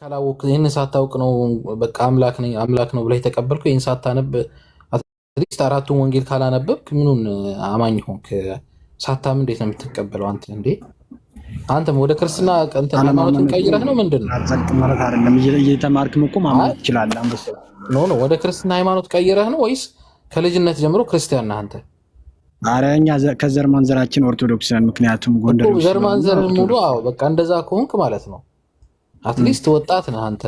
ካላወቅ ይህን ሳታውቅ ነው በቃ አምላክ ነው ብለህ የተቀበልኩ። ይህን ሳታነብ አትሊስት አራቱን ወንጌል ካላነበብክ ምኑን አማኝ ሆንክ? ሳታም እንዴት ነው የምትቀበለው? አንተ እንዴ አንተም ወደ ክርስትና ሃይማኖትን ቀይረህ ነው ምንድን ነው? ማለት አይደለም እየተማርክም እኮ ማመን ትችላለህ። አንበሳ ኖ ወደ ክርስትና ሃይማኖት ቀይረህ ነው ወይስ ከልጅነት ጀምሮ ክርስቲያን ነህ አንተ? ኧረ እኛ ከዘር ማንዘራችን ኦርቶዶክስ ነን። ምክንያቱም ጎንደር ዘር ማንዘር ሙሉ አዎ፣ በቃ እንደዛ ከሆንክ ማለት ነው አትሊስት ወጣት ነህ አንተ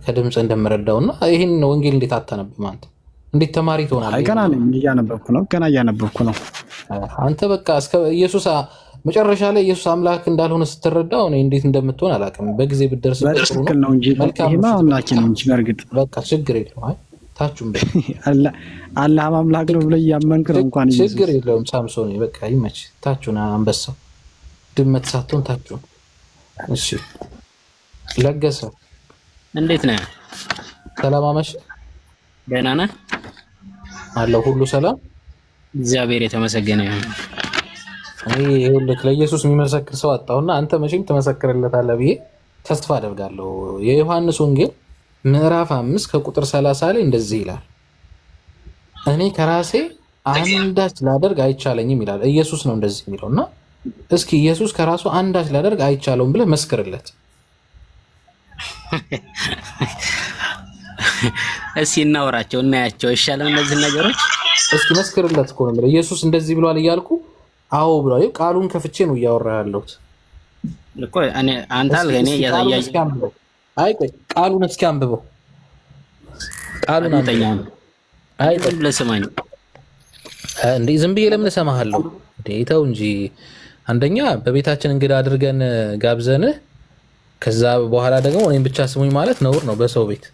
ከድምጽ እንደምረዳውና ይሄን ወንጌል እንዴት አታነብም አንተ? እንዴት ተማሪ ትሆናለህ? ገና እያነበብኩ ነው። አንተ በቃ እስከ ኢየሱስ መጨረሻ ላይ ኢየሱስ አምላክ እንዳልሆነ ስትረዳው እኔ እንዴት እንደምትሆን አላውቅም። በጊዜ ብትደርስበት ጥሩ ነው እንጂ መልካም ነው አምላክ ነው እንጂ በርግጥ በቃ ችግር የለውም። አይ ታቹም አላህ አምላክ ነው ብለህ ያመንክ ነው እንኳን ችግር የለውም። ሳምሶን በቃ ይመች። ታቹና አንበሳው ድመት ሳትሆን ታቹ። እሺ ለገሰ እንዴት ነህ? ሰላም አመሽ። ደህና ነህ? አለው ሁሉ ሰላም እግዚአብሔር የተመሰገነ ይሁን። እኔ ይኸውልህ ለኢየሱስ የሚመሰክር ሰው አጣሁና አንተ መቼም ትመሰክርለታለህ ብዬ ተስፋ አደርጋለሁ። የዮሐንስ ወንጌል ምዕራፍ 5 ከቁጥር 30 ላይ እንደዚህ ይላል፣ እኔ ከራሴ አንዳች ላደርግ አይቻለኝም ይላል። ኢየሱስ ነው እንደዚህ የሚለውና እስኪ ኢየሱስ ከራሱ አንዳች ላደርግ አይቻለውም ብለህ መስክርለት። እስኪ እናወራቸው እናያቸው ይሻላል እነዚህ ነገሮች። እስኪ መስክርለት እኮ ነው ኢየሱስ እንደዚህ ብሏል እያልኩ አዎ ብሏል። ቃሉን ከፍቼ ነው እያወራ ያለሁት እኮ እኔ አንተ አልገኔ ያያያይ አይ ቆይ ቃሉን እስኪ አንብበው። ቃሉን አንተኛ አይ ለሰማኝ እንዴ ዝም ብዬ ለምን እሰማሃለሁ? ተው እንጂ አንደኛ በቤታችን እንግዳ አድርገን ጋብዘንህ ከዛ በኋላ ደግሞ እኔን ብቻ ስሙኝ ማለት ነውር ነው። በሰው ቤት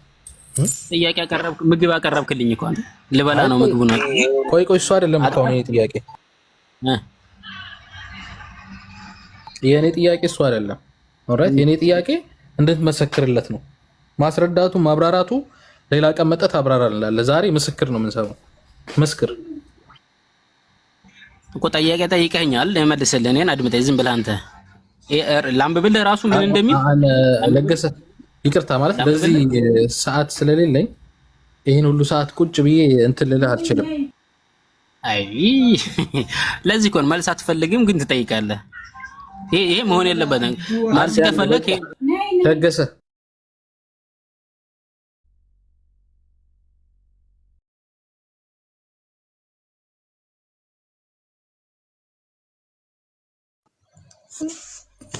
ጥያቄ አቀረብክ፣ ምግብ አቀረብክልኝ እኮ አንተ ልበላ ነው ምግቡ ነው። ቆይ እሱ አይደለም እኮ ነው ጥያቄ የኔ ጥያቄ እሱ አይደለም። ኦራይት የኔ ጥያቄ እንድትመሰክርለት ነው። ማስረዳቱ ማብራራቱ ሌላ ቀን መጠት አብራራለህ። ዛሬ ምስክር ነው የምንሰማው። መስክር እኮ ጥያቄ ጠይቀኛል ለመልስልህ። እኔን አድምጠኝ ዝም ብለህ አንተ ላምብብልህ ራሱ ምን እንደሚል ለገሰ ይቅርታ ማለት በዚህ ሰዓት ስለሌለኝ ይሄን ሁሉ ሰዓት ቁጭ ብዬ እንትን ልልህ አልችልም። አይ ለዚህ እኮ መልስ አትፈልግም ግን ትጠይቃለህ። ይሄ መሆን የለበትም። መልስ ከፈለክ ለገሰ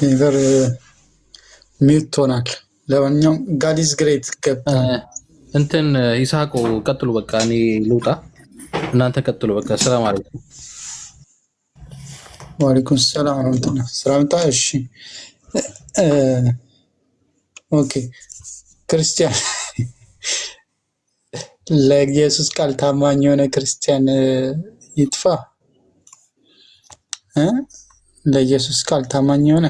ኔቨር ሚውት ሆናል። ለማንኛውም ጋድ ኢዝ ግሬት እንትን ይስሐቁ ቀጥሉ። በቃ እኔ ልውጣ፣ እናንተ ቀጥሉ። በቃ ሰላም አለይኩም። ወአለይኩም ሰላም ወራህመቱላህ። ሰላምታ። እሺ ኦኬ። ክርስቲያን ለኢየሱስ ቃል ታማኝ የሆነ ክርስቲያን ይጥፋ። ለኢየሱስ ቃል ታማኝ የሆነ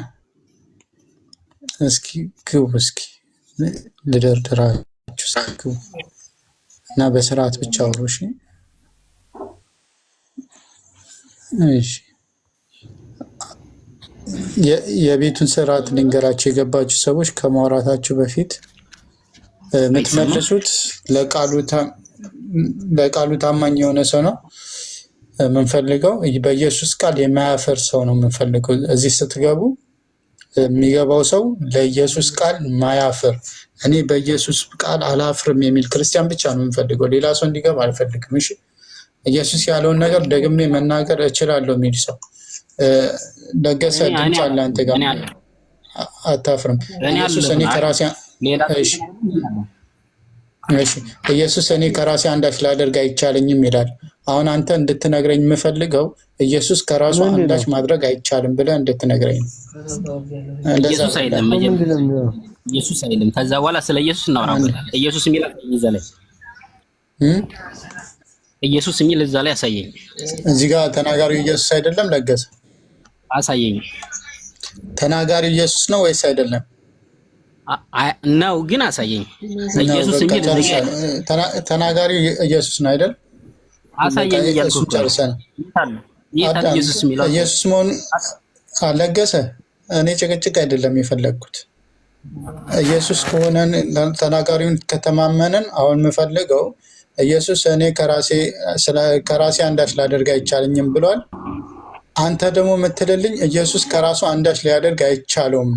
እስኪ ግቡ፣ እስኪ ልደርድራችሁ ሳግቡ እና በስርዓት ብቻ አውሩ። እሺ እሺ። የቤቱን ስርዓት ልንገራችሁ። የገባችሁ ሰዎች ከማውራታችሁ በፊት የምትመልሱት ለቃሉ ታማኝ የሆነ ሰው ነው የምንፈልገው። በኢየሱስ ቃል የማያፈር ሰው ነው የምንፈልገው። እዚህ ስትገቡ የሚገባው ሰው ለኢየሱስ ቃል ማያፍር፣ እኔ በኢየሱስ ቃል አላፍርም የሚል ክርስቲያን ብቻ ነው የምንፈልገው። ሌላ ሰው እንዲገባ አልፈልግም። እሺ ኢየሱስ ያለውን ነገር ደግሜ መናገር እችላለሁ የሚል ሰው ለገሰ ድምፅ አለ አንተ ጋር አታፍርም። ኢየሱስ እኔ ከራሴ አንዳች ላደርግ አይቻለኝም ይላል። አሁን አንተ እንድትነግረኝ የምፈልገው ኢየሱስ ከራሱ አንዳች ማድረግ አይቻልም ብለህ እንድትነግረኝ ነው። ኢየሱስ አይደለም ኢየሱስ አይደለም። ከዛ በኋላ ስለ ኢየሱስ እናወራለን። ኢየሱስ የሚል እዛ ላይ ኢየሱስ የሚል እዛ ላይ አሳየኝ። እዚህ ጋር ተናጋሪው ኢየሱስ አይደለም። ለገሰ አሳየኝ። ተናጋሪው ኢየሱስ ነው ወይስ አይደለም? ነው ግን አሳየኝ። ኢየሱስ የሚል ተናጋሪው ኢየሱስ ነው አይደል? አሳየኝ እያልኩ ጨርሰናል። ኢየሱስ የሚለው ኢየሱስ መሆኑን ለገሰ እኔ ጭቅጭቅ አይደለም የፈለግኩት። ኢየሱስ ከሆነን ተናጋሪውን ከተማመንን አሁን የምፈልገው ኢየሱስ እኔ ከራሴ አንዳች ላደርግ አይቻለኝም ብሏል። አንተ ደግሞ የምትልልኝ ኢየሱስ ከራሱ አንዳች ሊያደርግ አይቻለውም።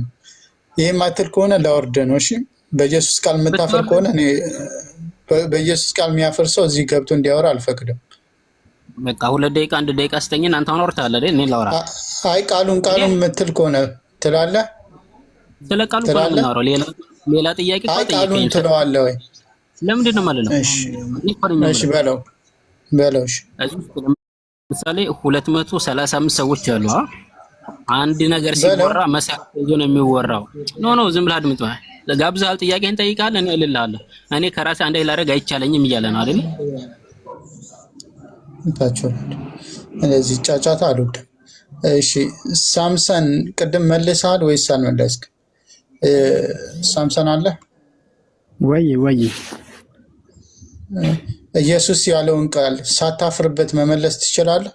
ይህ ማትል ከሆነ ላወርደ ነው። እሺ፣ በኢየሱስ ቃል የምታፈር ከሆነ እኔ በኢየሱስ ቃል የሚያፈር ሰው እዚህ ገብቶ እንዲያወራ አልፈቅድም። በቃ 2 ደቂቃ 1 ደቂቃ ስተኝን አንተ አሁን አውርተሃል አይደል? እኔ ላውራ። አይ ቃሉን የምትል ከሆነ ትላለህ። ስለ ቃሉ ነው የምናወራው። ሌላ ጥያቄ አይ ቃሉን ትለዋለህ ወይ? ለምንድን ነው ማለት ነው? እሺ በለው። እሺ ምሳሌ 235 ሰዎች አሉ። አንድ ነገር ሲወራ መሰረት ይዞ ነው የሚወራው። ኖ ዝም ብለህ አድምጥ። ጋብዘሃል፣ ጥያቄን ጠይቃለህ፣ እኔ እልልሃለሁ። እኔ ከራሴ አንዴ ላደርግ አይቻለኝም እያለ ነው አይደል? እንደዚህ ጫጫታ አልወድም። እሺ ሳምሰን ቅድም መልሰሃል ወይስ አልመለስክ? ሳምሰን አለ ወይ ኢየሱስ ያለውን ቃል ሳታፍርበት መመለስ ትችላለህ?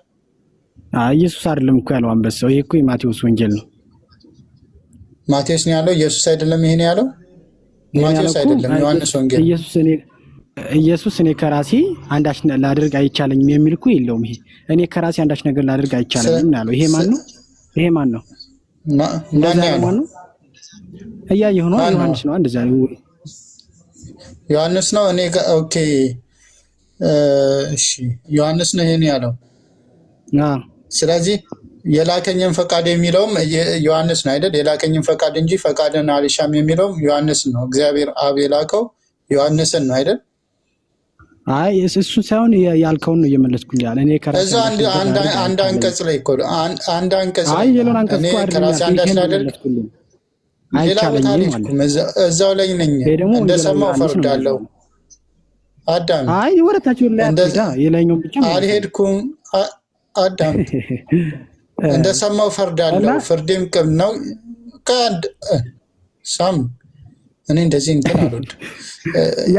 ኢየሱስ አይደለም እኮ ያለው አንበሳው። ይሄ እኮ የማቴዎስ ወንጌል ነው። ማቴዎስ ነው ያለው፣ ኢየሱስ አይደለም። ይሄን ያለው ማቴዎስ አይደለም፣ ዮሐንስ ወንጌል። ኢየሱስ እኔ ከራሴ አንዳች ላደርግ አይቻለኝም የሚል እኮ የለውም። ይሄ እኔ ከራሴ አንዳች ነገር ላደርግ አይቻለኝም ነው ያለው። ይሄ ማን ነው? ማን ነው? እያየሁ ነው። ዮሐንስ ነው። እንደዛ ነው። ዮሐንስ ነው። ኦኬ እሺ፣ ዮሐንስ ነው ይሄን ያለው። ስለዚህ የላከኝን ፈቃድ የሚለውም ዮሐንስ ነው አይደል? የላከኝን ፈቃድ እንጂ ፈቃድን አልሻም የሚለውም ዮሐንስ ነው። እግዚአብሔር አብ የላከው ዮሐንስን ነው አይደል? አይ እሱ ሳይሆን ያልከውን ነው እየመለስኩልህ ያለ። እኔ ከራሴ እዛ አንድ አንቀጽ ላይ እኮ አንድ አንቀጽ አይ የሎን አንቀጽ እኮ ከራሴ አንዳች ላደርግ ሌላ ቦታ አልሄድኩም። እዛው ላይ ነኝ። እንደሰማው ፈርዳለሁ። አዳም አይ ወረታችሁ ላይ አትዳ የላይኛው ብቻ አልሄድኩም። አዳም እንደሰማው ፈርዳለሁ። ፍርዴም ቅን ነው። ሳም እኔ እንደዚህ እንትን አልወድም።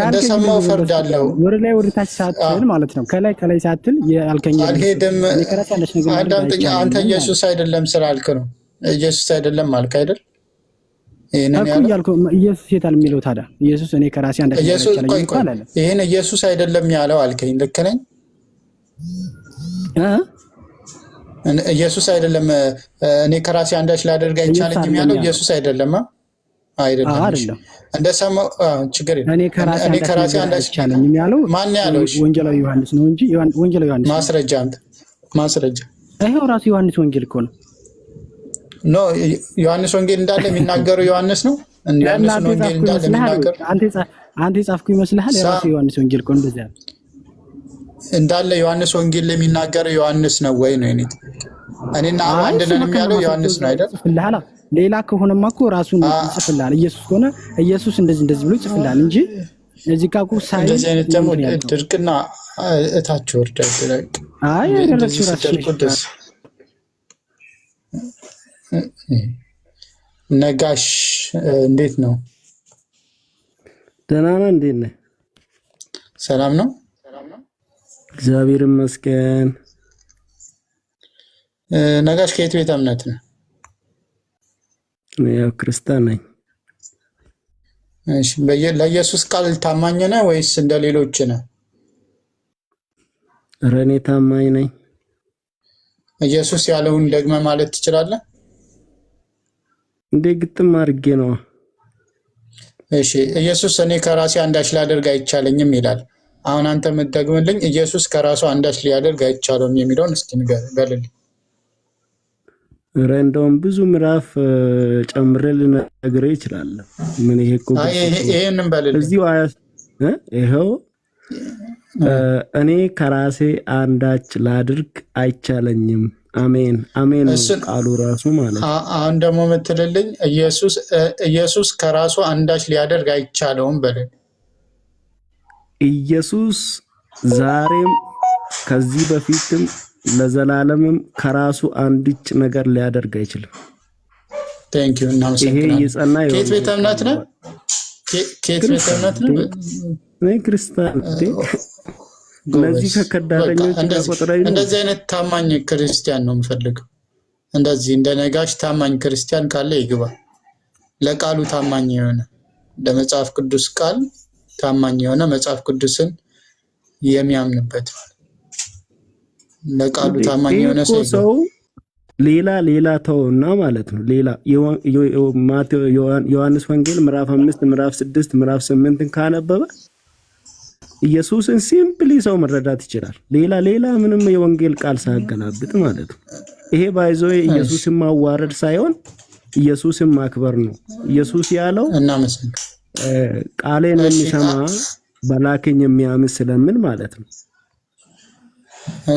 እንደሰማው ፈርዳለሁ። ወደ ላይ ወደ ታች ሳትል ማለት ነው። ከላይ ሳትል ያልከኝ አልሄድም። አዳምጠኝ። አንተ ኢየሱስ አይደለም ስላልክ ነው። ኢየሱስ አይደለም አልክ አይደል? ኢየሱስ የታል የሚለው ታዲያ? ኢየሱስ እኔ ከራሴ አንዳች ነገር ይቻላል። ይሄን ኢየሱስ አይደለም ያለው አልከኝ። ልክ ነኝ? ኢየሱስ አይደለም እኔ ከራሴ አንዳች ላደርግ አይቻለኝም ያለው ኢየሱስ አይደለም። አይደለም እንደሰማው ችግር የለም። እኔ ከራሴ አንዳች አይቻለኝም ያለው ማን ያለው? ወንጌላዊ ዮሐንስ ነው እንጂ ወንጌላዊ ዮሐንስ ማስረጃ ይሄው ራሱ ዮሐንስ ወንጌል እኮ ነው። ኖ ዮሐንስ ወንጌል እንዳለ የሚናገረው ዮሐንስ ነው። ዮሐንስ ወንጌል እንዳለ የሚናገር አንተ የጻፍኩ ይመስልሃል? የራሱ ዮሐንስ ወንጌል እኮ እንደዚያ እንዳለ ዮሐንስ ወንጌል የሚናገረው ዮሐንስ ነው ወይ ነው? እኔና አንድ ነን የሚያለው ዮሐንስ ነው አይደል? ጽፍልሃል። ሌላ ከሆነማ እኮ ራሱን ጽፍልሃል። ኢየሱስ ከሆነ ኢየሱስ እንደዚህ ብሎ ጽፍልሃል እንጂ እዚህ ጋር እኮ ሳይ እንደዚህ አይነት ደግሞ ድርቅና እታች ወርዳ ይላል። አይ ያደረግሽው ራስሽ ነጋሽ እንዴት ነው? ደህና ነህ? እንዴት ነህ? ሰላም ነው፣ እግዚአብሔር ይመስገን። ነጋሽ ከየት ቤተ እምነት ነው? ያው ክርስቲያን ነኝ። እሺ፣ ለኢየሱስ ቃል ታማኝ ነህ ወይስ እንደ ሌሎች ነህ? ኧረ እኔ ታማኝ ነኝ። ኢየሱስ ያለውን ደግመህ ማለት ትችላለህ? እንዴ ግጥም አድርጌ ነው። እሺ ኢየሱስ እኔ ከራሴ አንዳች ላደርግ አይቻለኝም ይላል። አሁን አንተ የምትደግምልኝ ኢየሱስ ከራሱ አንዳች ሊያደርግ አይቻለውም የሚለውን እስኪ በልልኝ። ኧረ እንደውም ብዙ ምዕራፍ ጨምሬ ልነግርህ እችላለሁ። ምን ይሄ እኮ ይሄንን በልልኝ። እዚሁ ይኸው እኔ ከራሴ አንዳች ላድርግ አይቻለኝም። አሜን አሜን ቃሉ ራሱ ማለት ነው። አሁን ደግሞ የምትልልኝ ኢየሱስ ከራሱ አንዳች ሊያደርግ አይቻለውም በልልኝ። ኢየሱስ ዛሬም ከዚህ በፊትም ለዘላለምም ከራሱ አንድች ነገር ሊያደርግ አይችልም። ቴንክ ዩ እናመሰግናለን። ይሄ የጸና ከየት ቤተ እምነት ነህ? ከየት ቤተ እምነት ነህ? ነኝ ክርስቲያን። እነዚህ ከከዳተኞች ተቆጥረኝ። እንደዚህ አይነት ታማኝ ክርስቲያን ነው የምፈልገው። እንደዚህ እንደ ነጋሽ ታማኝ ክርስቲያን ካለ ይግባ። ለቃሉ ታማኝ የሆነ ለመጽሐፍ ቅዱስ ቃል ታማኝ የሆነ መጽሐፍ ቅዱስን የሚያምንበት ለቃሉ ታማኝ የሆነ ሰው ሌላ ተውና ማለት ነው። ሌላ ዮሐንስ ወንጌል ምዕራፍ 5 ምዕራፍ 6 ምዕራፍ 8 ካነበበ ኢየሱስን ሲምፕሊ ሰው መረዳት ይችላል። ሌላ ምንም የወንጌል ቃል ሳያገላብጥ ማለት ነው። ይሄ ባይዞ ኢየሱስን ማዋረድ ሳይሆን ኢየሱስን ማክበር ነው። ኢየሱስ ያለው ቃሌን የሚሰማ በላከኝ የሚያምን ስለምን ማለት ነው።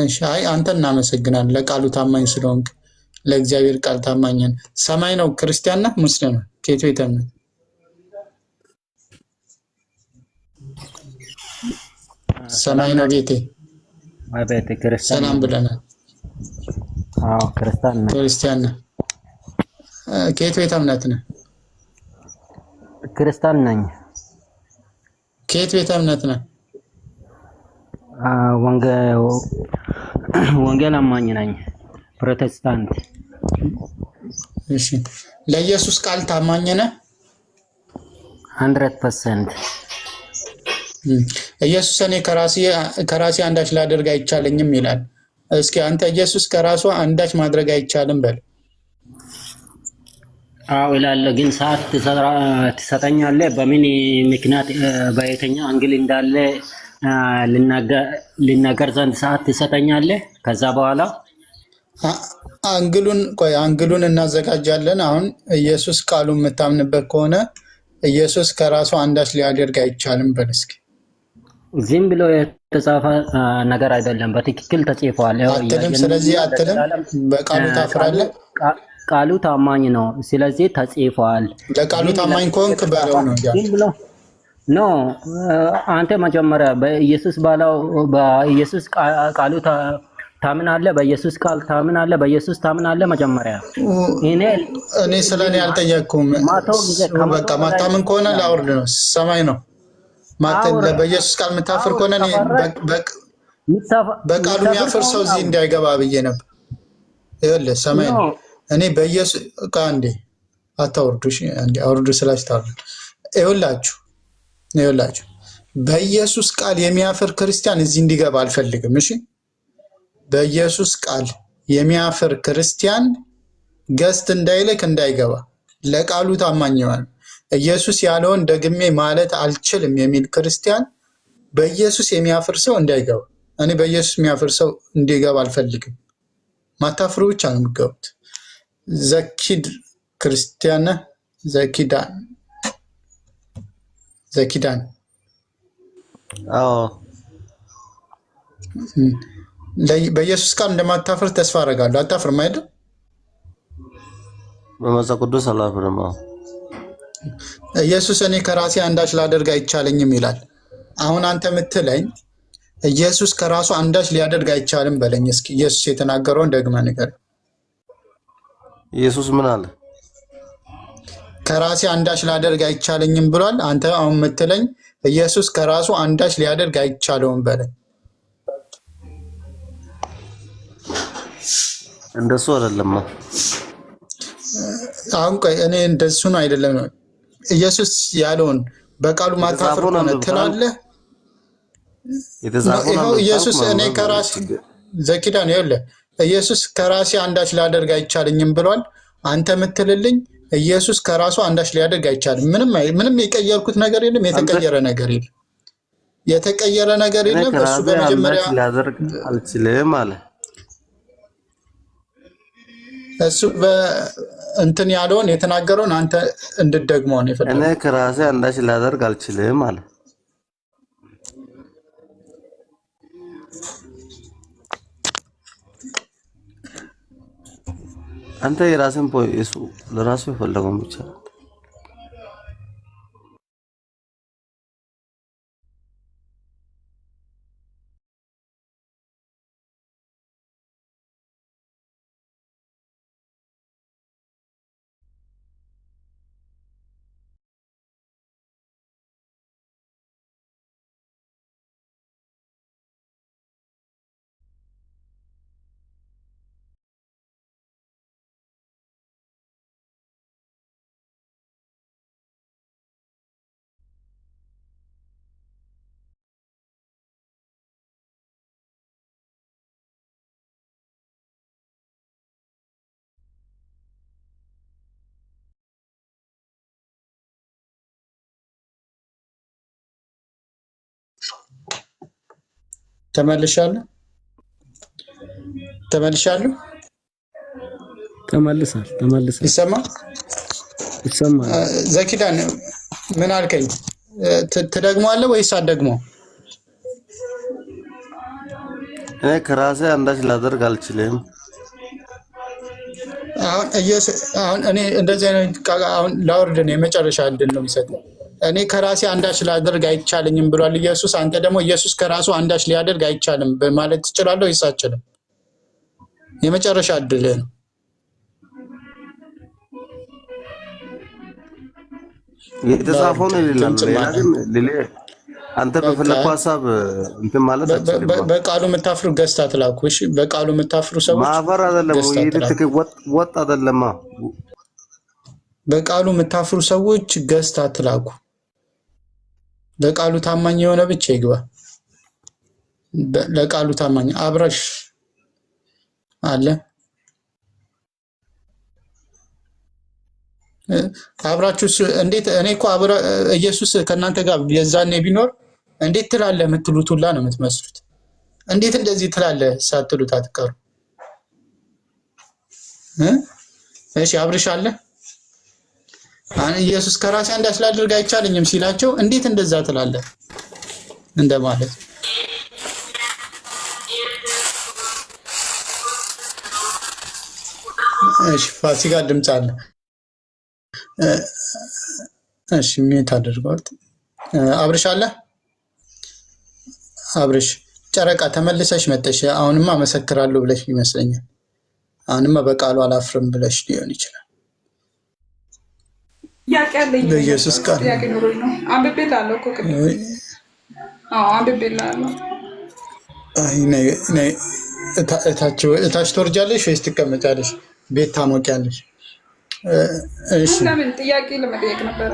እሺ አይ አንተ እናመሰግናለን ለቃሉ ታማኝ ስለሆንክ ለእግዚአብሔር ቃል ታማኝን። ሰማይ ነው ክርስቲያን ነህ ሙስሊም ነህ? ከየት ቤተ እምነት? ሰማይ ነው ቤቴ። አቤት ክርስቲያን ሰላም ብለናል። አዎ ክርስቲያን ነህ? ከየት ቤተ እምነት ነህ? ክርስቲያን ነኝ። ከየት ቤተ እምነት ነህ? ወንጌል አማኝ ነኝ። ፕሮቴስታንት። እሺ ለኢየሱስ ቃል ታማኝ ነህ? 100%። ኢየሱስ እኔ ከራሴ አንዳች ላደርግ አይቻለኝም ይላል። እስኪ አንተ ኢየሱስ ከራሱ አንዳች ማድረግ አይቻልም በል። አዎ ይላል። ግን ሰዓት ትሰጠኛለህ? በምን ምክንያት በየትኛው አንግል እንዳለ ልናገር ዘንድ ሰዓት ትሰጠኛለህ? ከዛ በኋላ አንግሉን እናዘጋጃለን። አሁን ኢየሱስ ቃሉ የምታምንበት ከሆነ ኢየሱስ ከራሱ አንዳች ሊያደርግ አይቻልም በል እስኪ። ዝም ብሎ የተጻፈ ነገር አይደለም፣ በትክክል ተጽፏል አትልም? ስለዚህ አትልም? በቃሉ ታፍራለህ? ቃሉ ታማኝ ነው፣ ስለዚህ ተጽፏል። ለቃሉ ታማኝ ከሆንክ በለው ነው ዝም ብሎ ኖ። አንተ መጀመሪያ በኢየሱስ ቃሉ ታምናለህ? በኢየሱስ ቃል ታምናለህ? በኢየሱስ ታምናለህ? መጀመሪያ እኔ ስለኔ አልጠየቅኩም። በቃ ማታምን ከሆነ ላውርድ ነው። ሰማይ ነው በኢየሱስ ቃል የምታፍር ከሆነ በቃሉ የሚያፍር ሰው እዚህ እንዳይገባ ብዬ ነበር። ይኸውልህ ሰማይ ነው። እኔ በኢየሱስ አንዴ አታውርዱ፣ አንዴ አውርዱ ስላችሁ ታውርዱ። ይኸውላችሁ በኢየሱስ ቃል የሚያፍር ክርስቲያን እዚህ እንዲገባ አልፈልግም። እሺ በኢየሱስ ቃል የሚያፍር ክርስቲያን ገስት እንዳይልክ እንዳይገባ፣ ለቃሉ ታማኝ ይሆናል። ኢየሱስ ያለውን ደግሜ ማለት አልችልም የሚል ክርስቲያን በኢየሱስ የሚያፍር ሰው እንዳይገባ። እኔ በኢየሱስ የሚያፍር ሰው እንዲገባ አልፈልግም። ማታፍሩ ብቻ ነው የሚገቡት። ዘኪድ ክርስቲያን ነህ? ዘኪዳን አዎ በኢየሱስ ቃል እንደማታፍር ተስፋ አደርጋለሁ። አታፍርም አይደል? በመጽሐፍ ቅዱስ አላፍርም። ኢየሱስ እኔ ከራሴ አንዳች ላደርግ አይቻለኝም ይላል። አሁን አንተ የምትለኝ ኢየሱስ ከራሱ አንዳች ሊያደርግ አይቻልም በለኝ እስኪ። ኢየሱስ የተናገረውን ደግመህ ንገረኝ። ኢየሱስ ምን አለ? ከራሴ አንዳች ላደርግ አይቻለኝም ብሏል። አንተ አሁን የምትለኝ ኢየሱስ ከራሱ አንዳች ሊያደርግ አይቻለውም በለኝ። እንደሱ አይደለም። አሁን ቆይ እኔ እንደሱ ነው አይደለም ነው ኢየሱስ ያለውን በቃሉ ማታፍር ከሆነ ትላለህ። ይኸው ኢየሱስ እኔ ከራሴ ዘኪዳን ይኸውልህ ኢየሱስ ከራሴ አንዳች ላደርግ አይቻለኝም ብሏል። አንተ የምትልልኝ ኢየሱስ ከራሱ አንዳች ሊያደርግ አይቻልም። ምንም የቀየርኩት ነገር የለም። የተቀየረ ነገር የለም። እሱ በመጀመሪያ ላደርግ አልችልም አለ። እሱ በእንትን ያለውን የተናገረውን አንተ እንድትደግመው ነው የፈለገው። እኔ ከራሴ አንዳች ላደርግ አልችልም አለ። አንተ የራስን እሱ ለራሱ የፈለገውን ብቻ ተመልሻለሁ። ተመልሳል። ይሰማል። ዘኪዳን ምን አልከኝ? ትደግመዋለህ ወይስ አትደግመው? እኔ ከራሴ አንዳች ላደርግ አልችልም። አሁን እኔ እንደዚህ አይነት አሁን ላወርድ ነው የመጨረሻ እድል ነው የሚሰጠው። እኔ ከራሴ አንዳች ላደርግ አይቻለኝም ብሏል ኢየሱስ። አንተ ደግሞ ኢየሱስ ከራሱ አንዳች ሊያደርግ አይቻልም በማለት ትችላለህ ወይስ አትችልም? የመጨረሻ እድል ነው። የተጻፈው ነው ይላል። ሌላ አንተ በፈለከው ሐሳብ እንትን ማለት አትችልም። በቃሉ የምታፍሩ ገዝታ ትላኩ። እሺ፣ በቃሉ የምታፍሩ ሰዎች ማፈር አይደለም ወጥ አይደለም። በቃሉ የምታፍሩ ሰዎች ገዝታ ትላኩ። ለቃሉ ታማኝ የሆነ ብቻ ይግባ። ለቃሉ ታማኝ አብረሽ አለ አብራችሁ እንዴት? እኔ እኮ ኢየሱስ ከእናንተ ጋር የዛኔ ቢኖር እንዴት ትላለህ የምትሉት ሁላ ነው የምትመስሉት። እንዴት እንደዚህ ትላለህ ሳትሉት አትቀሩ። እሺ አብርሽ አለ ኢየሱስ ከራሴ አንዳች ላደርግ አይቻለኝም ሲላቸው እንዴት እንደዛ ትላለህ እንደማለት። እሺ ፋሲካ ድምፅ አለ። እሺ ምን ታደርጋለህ? አብርሽ አለ። አብርሽ ጨረቃ ተመልሰሽ መጥተሽ አሁንማ መሰክራለሁ ብለሽ ይመስለኛል። አሁንማ በቃሉ አላፍርም ብለሽ ሊሆን ይችላል። በኢየሱስ ቃል አንብቤልሃለሁ እኮ ቅድም። አንብቤልሃለሁ። እታች ትወርጃለሽ ወይስ ትቀመጫለሽ? ቤት ታሞቂያለሽ? ለምን ጥያቄ ለመጠየቅ ነበረ።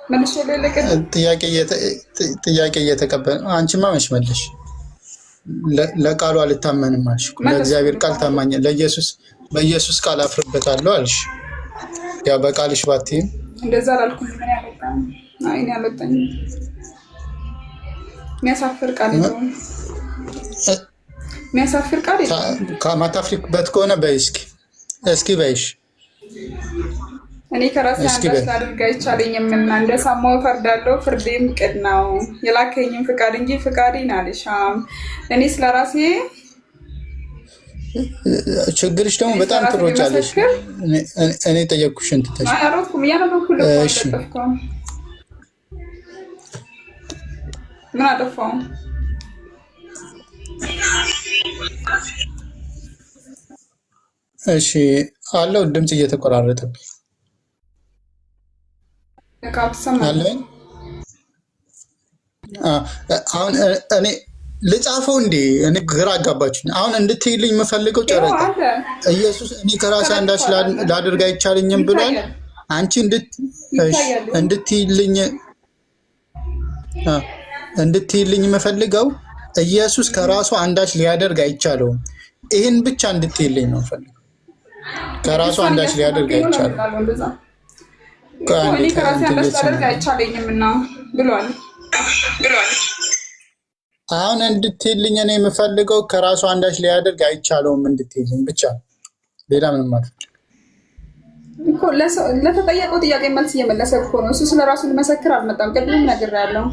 መልሶ ጥያቄ እየተቀበለ አንቺማ መች መለሽ? ለቃሉ አልታመንም አልሽ። ለእግዚአብሔር ቃል ታማኝ፣ በኢየሱስ ቃል አፍርበታለሁ አልሽ። ያ በቃልሽ ባትይም እንደዛ አላልኩም። ምን ያመጣኝ? አይ እኔ ያመጣኝ የሚያሳፍር ቃል ነው። የሚያሳፍር ቃል ከማታፍሪበት ከሆነ በይ እስኪ በይሽ። እኔ ከራሴ አንዳች ላድርግ አይቻለኝም እና እንደሰማሁ እፈርዳለሁ፣ ፍርዴም ቅን ነው። የላከኝም ፍቃድ እንጂ ፍቃዴን አልሻም። እኔ ስለራሴ ችግርሽ ደግሞ በጣም ትሮጫለሽ። እኔ ጠየቅኩሽን ትተሽ አሮጥኩም እያነበብኩልህ እኮ ምን አጠፋው? እሺ አለው። ድምፅ እየተቆራረጠብኝ አለኝ። አሁን እኔ ልጻፈው እንዴ? እኔ ግራ አጋባችሁኝ። አሁን እንድትይልኝ የምፈልገው ጨረቃ ኢየሱስ እኔ ከራሴ አንዳች ላድርግ አይቻለኝም ብሏል። አንቺ እንድትይልኝ የምፈልገው ኢየሱስ ከራሱ አንዳች ሊያደርግ አይቻለውም። ይህን ብቻ እንድትይልኝ ነው የምፈልገው። ከራሱ አንዳች ሊያደርግ አይቻልም። እኔ ከራሴ አንዳች ላደርግ አይቻለኝምና ብሏል። አሁን እንድትይልኝ እኔ የምፈልገው ከራሱ አንዳች ሊያደርግ አይቻለውም እንድትይልኝ ብቻ፣ ሌላ ምንም ማለት እኮ። ለተጠየቀው ጥያቄ መልስ እየመለሰ እኮ ነው። እሱ ስለ ራሱ ሊመሰክር አልመጣም። ቅድም ነግሬያለሁ።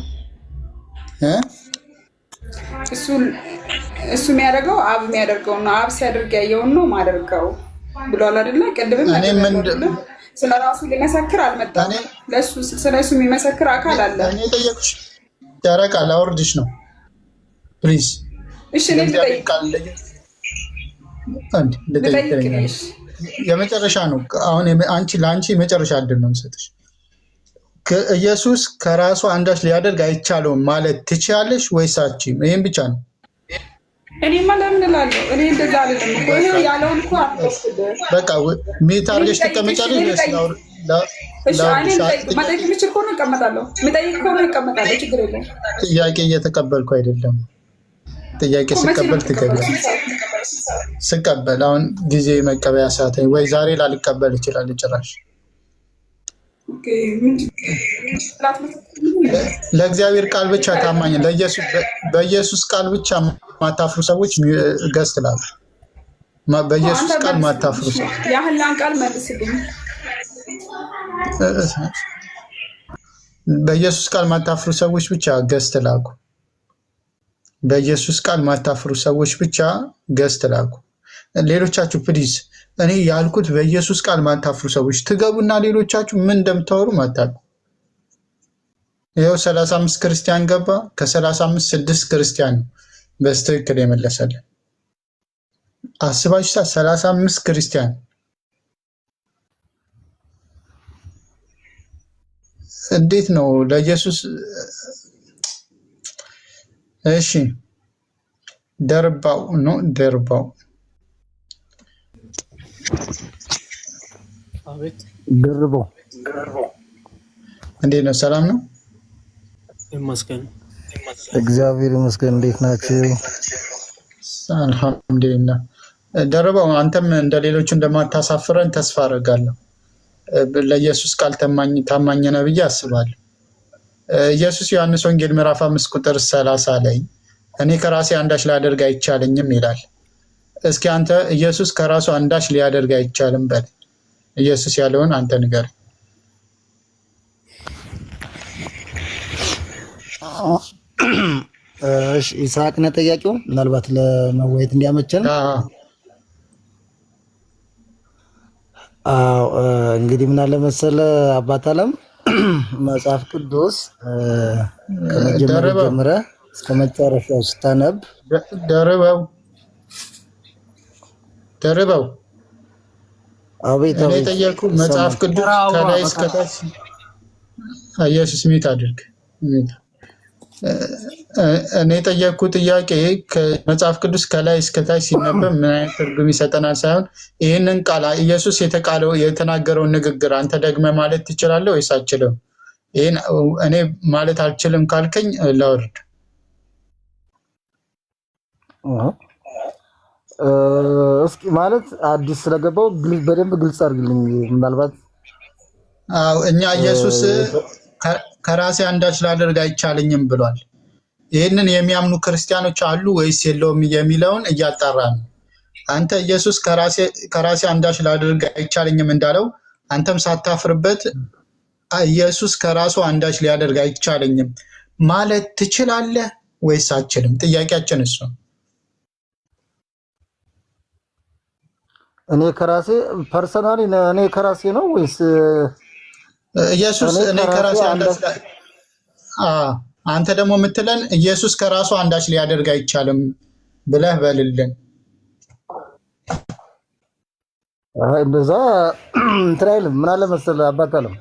እሱ የሚያደርገው አብ የሚያደርገው ነው። አብ ሲያደርግ ያየውን ነው ማደርገው ብሏል አይደለ? ቅድምም ስለ ራሱ ሊመሰክር አልመጣም። ስለ እሱ የሚመሰክር አካል አለ። እኔ ጠየቅሽ ጨረቃ ላወርድሽ ነው ፕሊዝ። እሺ የመጨረሻ ነው። አሁን ለአንቺ የመጨረሻ እድል ነው የምሰጥሽ። ኢየሱስ ከራሱ አንዳች ሊያደርግ አይቻለውም ማለት ትችያለሽ ወይስ አትችይም? ይሄን ብቻ ነው። እኔማ ለምን እላለሁ? እኔ እንደዛ አይደለም እኮ ይሄ ያለውን እኮ በቃ ሚት አድርገሽ ትቀመጫለሽ ወይስ መጠየቅ የምችል ከሆነ እቀመጣለሁ፣ የምጠይቅ ከሆነ እቀመጣለሁ። ችግር የለም። ጥያቄ እየተቀበልኩ አይደለም። ጥያቄ ስቀበል ትገቢያለሽ። ስቀበል አሁን ጊዜ መቀበያ ሰዓት ወይ ዛሬ ላልቀበል ይችላል ጭራሽ። ለእግዚአብሔር ቃል ብቻ ታማኝ፣ በኢየሱስ ቃል ብቻ ማታፍሩ ሰዎች ገዝት ላሉ በኢየሱስ ቃል ማታፍሩ ሰዎች ያህላን ቃል መልስልኝ። በኢየሱስ ቃል ማታፍሩ ሰዎች ብቻ ገዝት ላኩ። በኢየሱስ ቃል ማታፍሩ ሰዎች ብቻ ገዝት ላኩ። ሌሎቻችሁ ፕሊዝ እኔ ያልኩት በኢየሱስ ቃል ማታፍሩ ሰዎች ትገቡና ሌሎቻችሁ ምን እንደምታወሩ ማታቁ። ይኸው 35 ክርስቲያን ገባ። ከ35 6 ክርስቲያን በስትክክል የመለሰልን አስባችሁ 35 ክርስቲያን እንዴት ነው ለኢየሱስ? እሺ ደርባው ነው ደርባው። አቤት ደርባው እንዴት ነው? ሰላም ነው? ይመስገን እግዚአብሔር ይመስገን። እንዴት ናችሁ? አልሐምዱሊላህ። ደርባው አንተም እንደሌሎቹ እንደማታሳፍረን ተስፋ አደርጋለሁ። ለኢየሱስ ቃል ታማኝ ነህ ብዬ አስባለሁ። ኢየሱስ ዮሐንስ ወንጌል ምዕራፍ 5 ቁጥር 30 ላይ እኔ ከራሴ አንዳች ላደርግ አይቻለኝም ይላል። እስኪ አንተ ኢየሱስ ከራሱ አንዳች ሊያደርግ አይቻልም በል። ኢየሱስ ያለውን አንተ ንገር። እሺ ይስሐቅ ነው ጠያቂው። ምናልባት ለመወያየት እንዲያመቸን እንግዲህ ምን አለ መሰለህ አባት አለም መጽሐፍ ቅዱስ ከመጀመሪያ ጀምረህ እስከ መጨረሻው ስታነብ ደርበው አቤት እኔ ጠየቅኩህ መጽሐፍ ቅዱስ ከላይ እስከ ታች ኢየሱስ ሚት አድርግ። እኔ ጠየቅኩህ ጥያቄ ከመጽሐፍ ቅዱስ ከላይ እስከ ታች ሲነበብ ምን አይነት ትርጉም ይሰጠናል ሳይሆን ይህንን ቃል ኢየሱስ የተናገረውን ንግግር አንተ ደግመህ ማለት ትችላለህ ወይስ አትችልም? ይህን እኔ ማለት አልችልም ካልከኝ ላውርድ። እስኪ ማለት አዲስ ስለገባው በደንብ ግልጽ አድርግልኝ። ምናልባት እኛ ኢየሱስ ከራሴ አንዳች ላደርግ አይቻለኝም ብሏል። ይህንን የሚያምኑ ክርስቲያኖች አሉ ወይስ የለውም የሚለውን እያጣራ ነው። አንተ ኢየሱስ ከራሴ አንዳች ላደርግ አይቻለኝም እንዳለው አንተም ሳታፍርበት ኢየሱስ ከራሱ አንዳች ሊያደርግ አይቻለኝም ማለት ትችላለህ ወይስ አትችልም? ጥያቄያችን እሱ። እኔ ከራሴ ፐርሰናሊ እኔ ከራሴ ነው ወይስ ኢየሱስ እኔ ከራሴ አንዳች አንተ ደግሞ የምትለን ኢየሱስ ከራሱ አንዳች ሊያደርግ አይቻልም ብለህ በልልን። እንደዛ እንትን አይልም። ምን አለ መሰለህ አባት አለም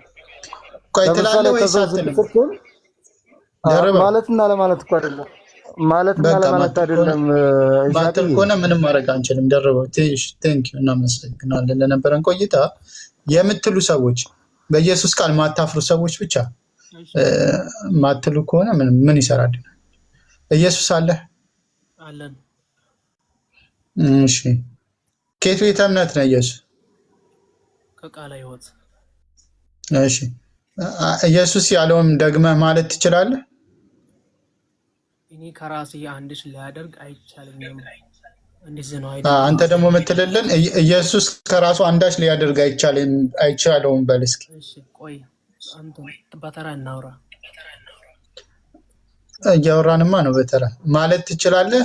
ቆይ ትላለህ ወይስ አትልም? ማለትና ለማለት እኮ አይደለም። ማለትና ለማለት አይደለም። ባትል ከሆነ ምንም ማድረግ አንችልም። ደርበው ቴንክ ዩ እናመሰግናለን ለነበረን ቆይታ። የምትሉ ሰዎች በኢየሱስ ቃል ማታፍሩ ሰዎች ብቻ ማትሉ ከሆነ ምን ይሰራል? ኢየሱስ አለ አለን። እሺ ከየት ቤተ እምነት ነው ኢየሱስ? ከቃለ ሕይወት። እሺ ኢየሱስ ያለውን ደግመህ ማለት ትችላለህ? እኔ ከራሴ አንድች ሊያደርግ አይቻለኝም። እንደዚህ ነው አይደል? አንተ ደግሞ የምትልልን ኢየሱስ ከራሱ አንዳች ሊያደርግ አይቻለውም በል እስኪ። እሺ ቆይ አንተ በተራ እናውራ። እያወራንማ ነው። በተራ ማለት ትችላለህ?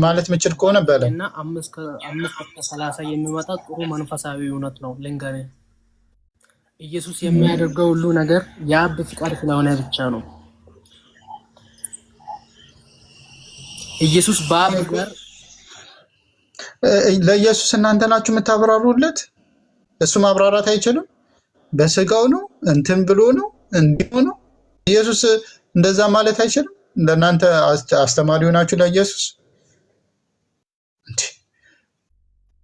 ማለት ምችል ከሆነ በለ እና 5:30 የሚመጣ ጥሩ መንፈሳዊ እውነት ነው ልንገርህ። ኢየሱስ የሚያደርገው ሁሉ ነገር የአብ ፍቃድ ስለሆነ ብቻ ነው። ኢየሱስ በአብ ጋር ለኢየሱስ እናንተ ናችሁ የምታብራሩለት። እሱ ማብራራት አይችልም። በስጋው ነው እንትን ብሎ ነው እንዲሁ ነው። ኢየሱስ እንደዛ ማለት አይችልም። ለእናንተ አስተማሪ ሆናችሁ ለኢየሱስ።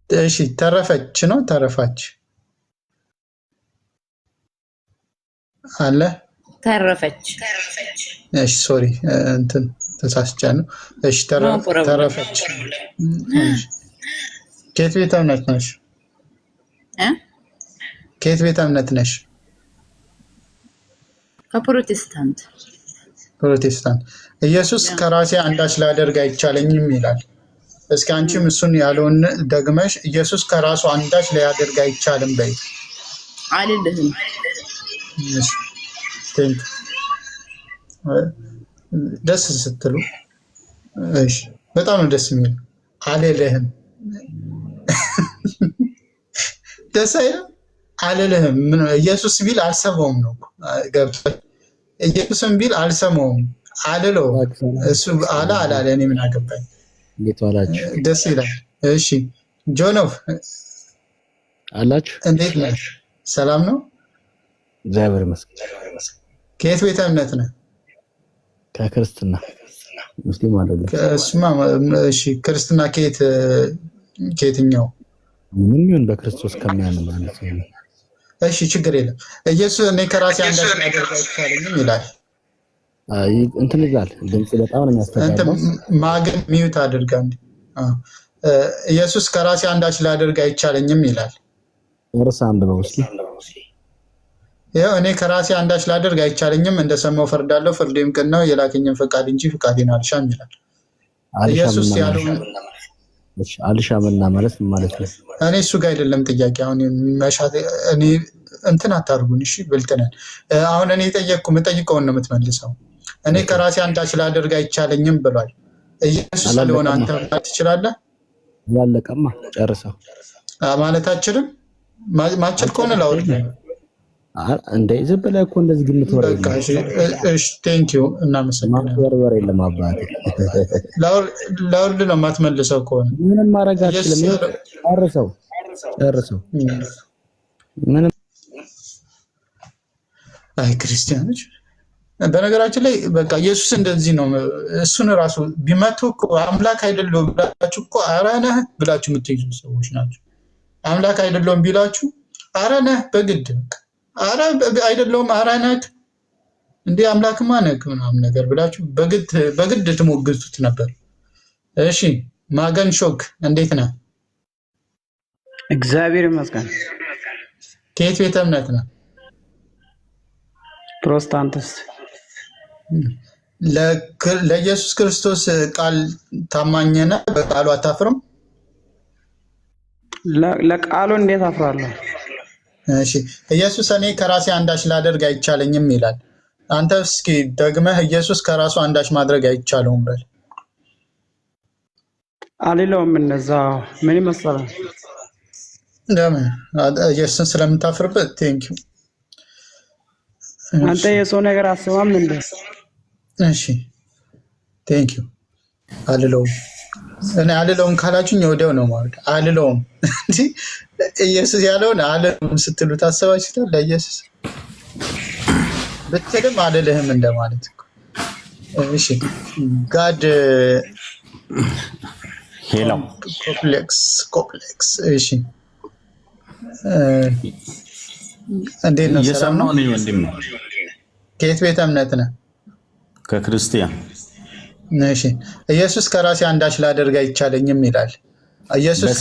እሺ ተረፈች ነው ተረፋች አለ ተረፈች። እሺ ሶሪ እንትን ተሳስቻለሁ። እሺ ተረፈች። ከየት ቤተ እምነት ነሽ? ከየት ቤተ እምነት ነሽ? ከፕሮቴስታንት። ፕሮቴስታንት ኢየሱስ ከራሴ አንዳች ላደርግ አይቻለኝም ይላል። እስኪ አንቺም እሱን ያለውን ደግመሽ ኢየሱስ ከራሱ አንዳች ሊያደርግ አይቻልም በይ። አልልህም። ደስ ስትሉ እሺ፣ በጣም ነው ደስ የሚል። አልልህም ደስ አይልም? አልልህም ኢየሱስ ቢል አልሰማውም ነው ገብቶሃል? ኢየሱስም ቢል አልሰማውም አልለው። እሱ አላለ እኔ ምን አገባኝ? ደስ ይላል። እሺ ጆኖፍ አላችሁ? እንዴት ነህ? ሰላም ነው? እግዚአብሔር ይመስገን። ከየት ቤተ እምነት ነህ? ከክርስትና ሙስሊም አይደለም። እሺ ክርስትና ከየትኛው? ምንም ይሁን በክርስቶስ ከሚያምን ማለት ነው። እሺ ችግር የለም። ኢየሱስ እኔ ከራሴ አንዳች ላደርግ አይቻለኝም ይላል። እንትን ይላል። ድምጽ በጣም ነው የሚያስተጋባው። ማገን ሚዩት አድርጋ እንዴ። ኢየሱስ ከራሴ አንዳች ላደርግ አይቻለኝም ይላል። ወርሳ አንብበው እስኪ። ያው እኔ ከራሴ አንዳች ላደርግ አይቻለኝም፣ እንደሰማው ፈርዳለሁ፣ ፍርዴም ቅን ነው፣ የላከኝን ፈቃድ እንጂ ፈቃዴን አልሻም ይላል። ኢየሱስ ያለው አልሻምና ማለት ነው። እኔ እሱ ጋር አይደለም ጥያቄ። አሁን መሻት እኔ እንትን አታርጉን። እሺ ብልጥ ነን። አሁን እኔ የምጠይቀውን ነው የምትመልሰው። እኔ ከራሴ አንዳች ላደርግ አይቻለኝም ብሏል ኢየሱስ። ስለሆነ አንተ ማለት ትችላለህ። ያለቀማ ጨርሰው ማለት አችልም። ማችል ከሆነ ላውርድ እንደ ዝም ብለህ እኮ እንደዚህ ግምት ወሬ ነው። እሺ ቴንክ ዩ እናመሰግናለን። ማወር የለም አባቴ። ላውርድ ነው የማትመልሰው ከሆነ ምንም ማድረግ አትችልም። ጨርሰው ምንም። አይ ክርስቲያኖች በነገራችን ላይ በቃ ኢየሱስ እንደዚህ ነው። እሱን ራሱ ቢመቱ እኮ አምላክ አይደለም ብላችሁ እኮ ኧረ ነህ ብላችሁ የምትይዙ ሰዎች ናቸው። አምላክ አይደለም ቢላችሁ ኧረ ነህ በግድ ኧረ አይደለም ኧረ ነህ እንዴ አምላክማ ነህ ምናምን ነገር ብላችሁ በግድ ትሞግቱት ነበር። እሺ ማገን ሾክ እንዴት ነህ? እግዚአብሔር ይመስገን። ከየት ቤተ እምነት ነህ? ፕሮቴስታንትስ። ለኢየሱስ ክርስቶስ ቃል ታማኝ ነህ? በቃሉ አታፍርም? ለቃሉ እንዴት አፍራለሁ? እሺ ኢየሱስ እኔ ከራሴ አንዳች ላደርግ አይቻለኝም ይላል። አንተ እስኪ ደግመህ ኢየሱስ ከራሱ አንዳች ማድረግ አይቻለውም በል። አልለውም። እነዛ ምን ይመስላል? ለምን? ኢየሱስን ስለምታፍርበት። ቴንክ ዩ። አንተ የሰው ነገር አስበም እንዴ? እሺ ቴንክ ዩ። አልለውም። እኔ አልለውም ካላችሁኝ ወዲያው ነው ማለት አልለውም እንጂ ኢየሱስ ያለውን አልለውም ስትሉ ታስባችሁታል። ለኢየሱስ ብትልም አልልህም እንደማለት እኮ። እሺ ጋድ ሄሎ ኮምፕሌክስ። እሺ እንዴት ነው? ሰላም ነው? እኔ ወንድም ነው። ከየት ቤተ እምነት ነህ? ከክርስቲያን። እሺ ኢየሱስ ከራሴ አንዳች ላደርግ አይቻለኝም ይላል። ኢየሱስ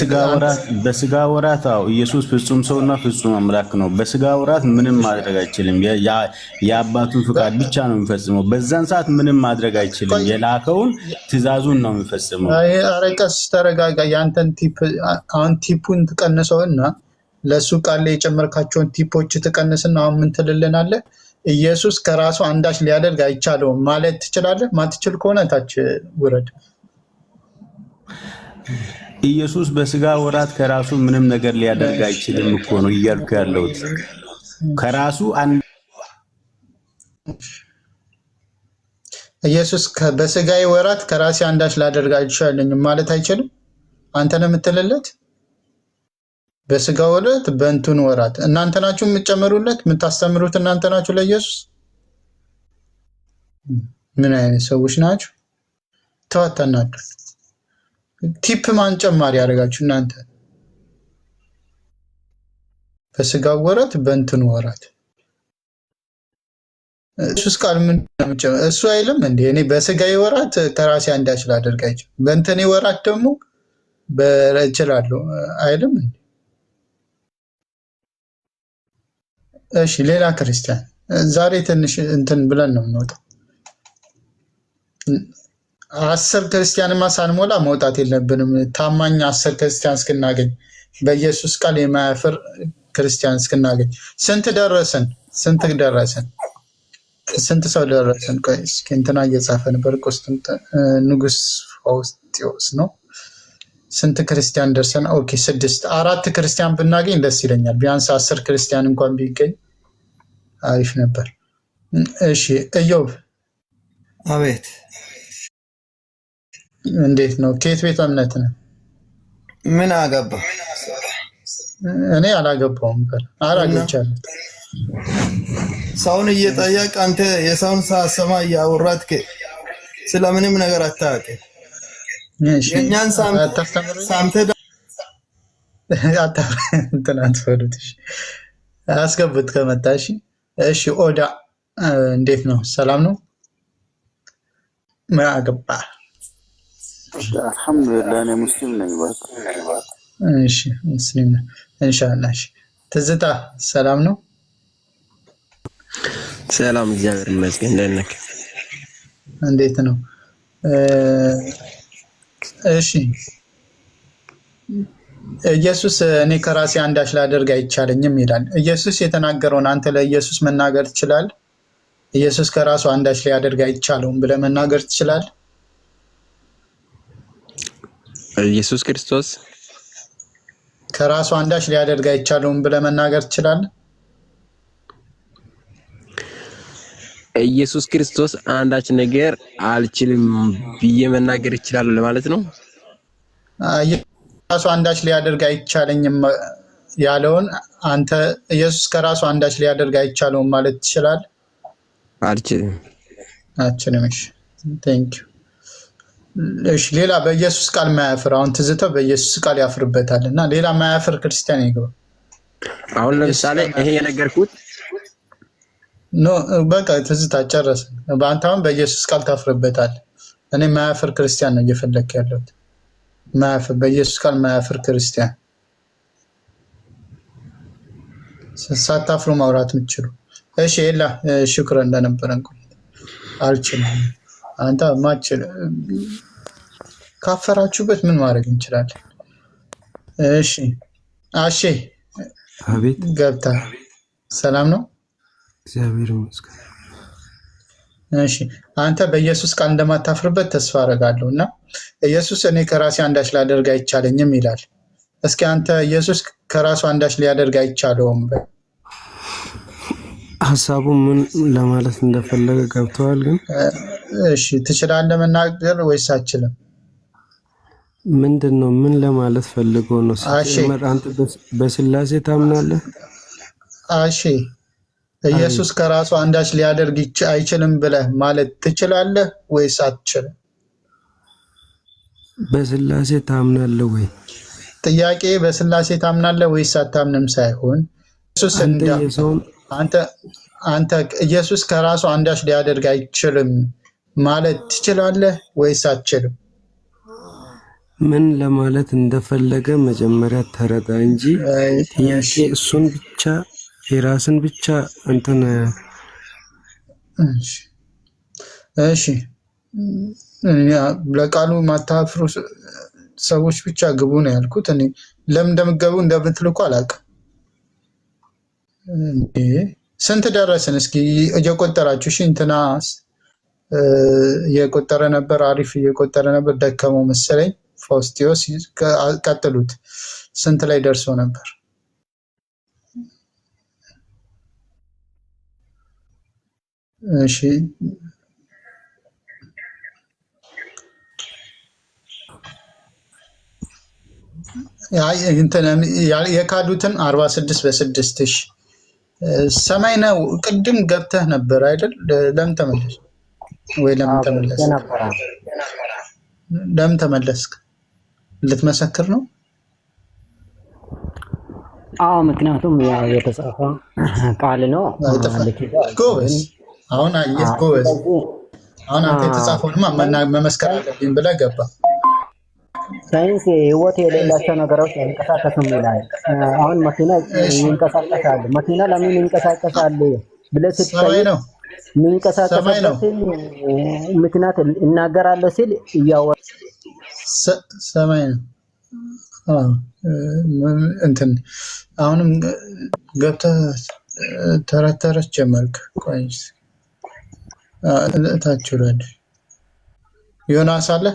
በስጋ ወራት ኢየሱስ ፍጹም ሰውና ፍጹም አምላክ ነው። በስጋ ወራት ምንም ማድረግ አይችልም። የአባቱን ፍቃድ ብቻ ነው የሚፈጽመው። በዛን ሰዓት ምንም ማድረግ አይችልም። የላከውን ትእዛዙን ነው የሚፈጽመው። ኧረ ቀስ ተረጋጋ። ያንተን ቲፕ አሁን ቲፑን ትቀንሰውና ለሱ ቃል ላይ የጨመርካቸውን ቲፖች ትቀንስና አሁን ምን ትልልናለህ? ኢየሱስ ከራሱ አንዳች ሊያደርግ አይቻለውም ማለት ትችላለህ? ማትችል ከሆነ ታች ውረድ። ኢየሱስ በስጋ ወራት ከራሱ ምንም ነገር ሊያደርግ አይችልም እኮ ነው እያልኩ ያለሁት። ከራሱ ኢየሱስ በስጋዬ ወራት ከራሴ አንዳች ላደርግ አይቻለኝም ማለት አይችልም? አንተ ነው የምትልለት? በስጋ ወራት በእንቱን ወራት እናንተ ናችሁ የምትጨምሩለት፣ የምታስተምሩት እናንተ ናችሁ ለኢየሱስ። ምን አይነት ሰዎች ናችሁ? ተዋታናዱ። ቲፕ ማን ጨማሪ ያደርጋችሁ እናንተ? በስጋ ወራት በእንቱን ወራት ኢየሱስ ቃል ምን ነው? እሱ አይልም እንዴ እኔ በስጋዬ ወራት ከራሴ አንዳች ላደርግ አይችልም፣ በእንተኔ ወራት ደግሞ በእችላለሁ አይልም እንዴ? እሺ ሌላ ክርስቲያን ዛሬ ትንሽ እንትን ብለን ነው የምንወጣው። 10 ክርስቲያንማ ሳንሞላ መውጣት የለብንም። ታማኝ 10 ክርስቲያን እስክናገኝ በኢየሱስ ቃል የማያፍር ክርስቲያን እስክናገኝ። ስንት ደረስን? ስንት ሰው ደረስን? ቆይ እስኪ እንትና እየጻፈ ነበር። ንጉስ ፋውስጢዮስ ነው። ስንት ክርስቲያን ደርሰን? ኦኬ 6 4 ክርስቲያን ብናገኝ ደስ ይለኛል። ቢያንስ 10 ክርስቲያን እንኳን ቢገኝ አሪፍ ነበር። እሺ ኢዮብ። አቤት። እንዴት ነው? ከየት ቤተ እምነት ነህ? ምን አገባ? እኔ አላገባውም። አላገቻለሁ። ሰውን እየጠየቅ አንተ የሰውን ሳሰማ እያወራትክ ስለምንም ነገር አታውቅም። እሺ የኛን ሳምተ ትናንት ፈሉትሽ አስገብት ከመጣሽ። እሺ ኦዳ እንዴት ነው? ሰላም ነው? ምን አገባ? አልሐምዱሊላህ እኔ ሙስሊም ነኝ። እሺ ሙስሊም ነኝ ኢንሻአላህ። እሺ ትዝታ ሰላም ነው? ሰላም እግዚአብሔር ይመስገን። እንዴት ነው? እሺ ኢየሱስ እኔ ከራሴ አንዳች ላደርግ አይቻለኝም ይላል። ኢየሱስ የተናገረውን አንተ ለኢየሱስ መናገር ትችላለህ? ኢየሱስ ከራሱ አንዳች ሊያደርግ አይቻለውም ብለህ መናገር ትችላለህ? ኢየሱስ ክርስቶስ ከራሱ አንዳች ሊያደርግ አይቻለውም ብለህ መናገር ትችላለህ? ኢየሱስ ክርስቶስ አንዳች ነገር አልችልም ብዬ መናገር ይችላል ለማለት ነው። ከራሱ አንዳች ሊያደርግ አይቻለኝም ያለውን አንተ ኢየሱስ ከራሱ አንዳች ሊያደርግ አይቻለውም ማለት ትችላለህ? አልችልም። እሺ ቴንክ ዩ። እሺ ሌላ በኢየሱስ ቃል ማያፍር፣ አሁን ትዝተው በኢየሱስ ቃል ያፍርበታል እና ሌላ ማያፍር ክርስቲያን ይግባ። አሁን ለምሳሌ ይሄ የነገርኩት ኖ በቃ ትዝታ ጨረስን። በአንተ አሁን በኢየሱስ ቃል ታፍርበታል። እኔ ማያፍር ክርስቲያን ነው እየፈለክ ያለሁት። ማያፍር በኢየሱስ ቃል ማያፍር ክርስቲያን ሳታፍሩ ማውራት የምትችሉ። እሺ ኤላ ሽክረ እንደነበረን ቆይታ አልችልም። አንተ ማችል ካፈራችሁበት ምን ማድረግ እንችላለን? እሺ አሼ አቤት ገብታ ሰላም ነው? እግዚአብሔር ይመስገን። እሺ አንተ በኢየሱስ ቃል እንደማታፍርበት ተስፋ አደርጋለሁ እና ኢየሱስ እኔ ከራሴ አንዳች ላደርግ አይቻለኝም ይላል። እስኪ አንተ ኢየሱስ ከራሱ አንዳች ሊያደርግ አይቻለውም ሐሳቡ ምን ለማለት እንደፈለገ ገብተዋል ግን እሺ ትችላለህ መናገር ወይስ አትችልም? ምንድነው ምን ለማለት ፈልጎ ነው? አንተ በስላሴ ታምናለህ? እሺ ኢየሱስ ከራሱ አንዳች ሊያደርግ አይችልም ብለህ ማለት ትችላለህ ወይስ አትችልም? በስላሴ ታምናለህ ወይ? ጥያቄ በስላሴ ታምናለህ ወይስ አታምንም ሳይሆን ኢየሱስ አንተ ኢየሱስ ከራሱ አንዳች ሊያደርግ አይችልም ማለት ትችላለህ ወይስ አትችልም? ምን ለማለት እንደፈለገ መጀመሪያ ተረዳ እንጂ ጥያቄ እሱን ብቻ የራስን ብቻ እንትን እሺ ለቃሉ ማታፍሩ ሰዎች ብቻ ግቡ ነው ያልኩት። እኔ ለምን እንደምትገቡ እንደምትልኩ አላውቅም። ስንት ደረስን? እስኪ እየቆጠራችሁ እሺ። እንትና እየቆጠረ ነበር፣ አሪፍ እየቆጠረ ነበር። ደከመው መሰለኝ። ፋውስቲዮስ ቀጥሉት። ስንት ላይ ደርሶ ነበር? እሺ የካዱትን 46 በ6 እሺ ሰማይ ነው። ቅድም ገብተህ ነበር አይደል? ለምን ተመለስ ወይ ለምን ተመለስክ? ልትመሰክር ነው? አዎ ምክንያቱም ያው የተጻፈ ቃል ነው። ጎበዝ። አሁን አየህ ጎበዝ። አሁን አንተ የተጻፈውንማ መመስከር አለብኝ ብለህ ገባ። ሳይንስ ህይወት የሌላቸው ነገሮች አይንቀሳቀሱም ይላል። አሁን መኪና ይንቀሳቀሳል። መኪና ለምን ይንቀሳቀሳል ብለህ ስትጠይቅ የሚንቀሳቀስበት ምክንያት እናገራለሁ ሲል እያወራ ሰማይ ነው። እንትን አሁንም ገብተህ ተረተረች ጀመርክ። ቆይስ እታችሁ ላይ ዮናስ አለ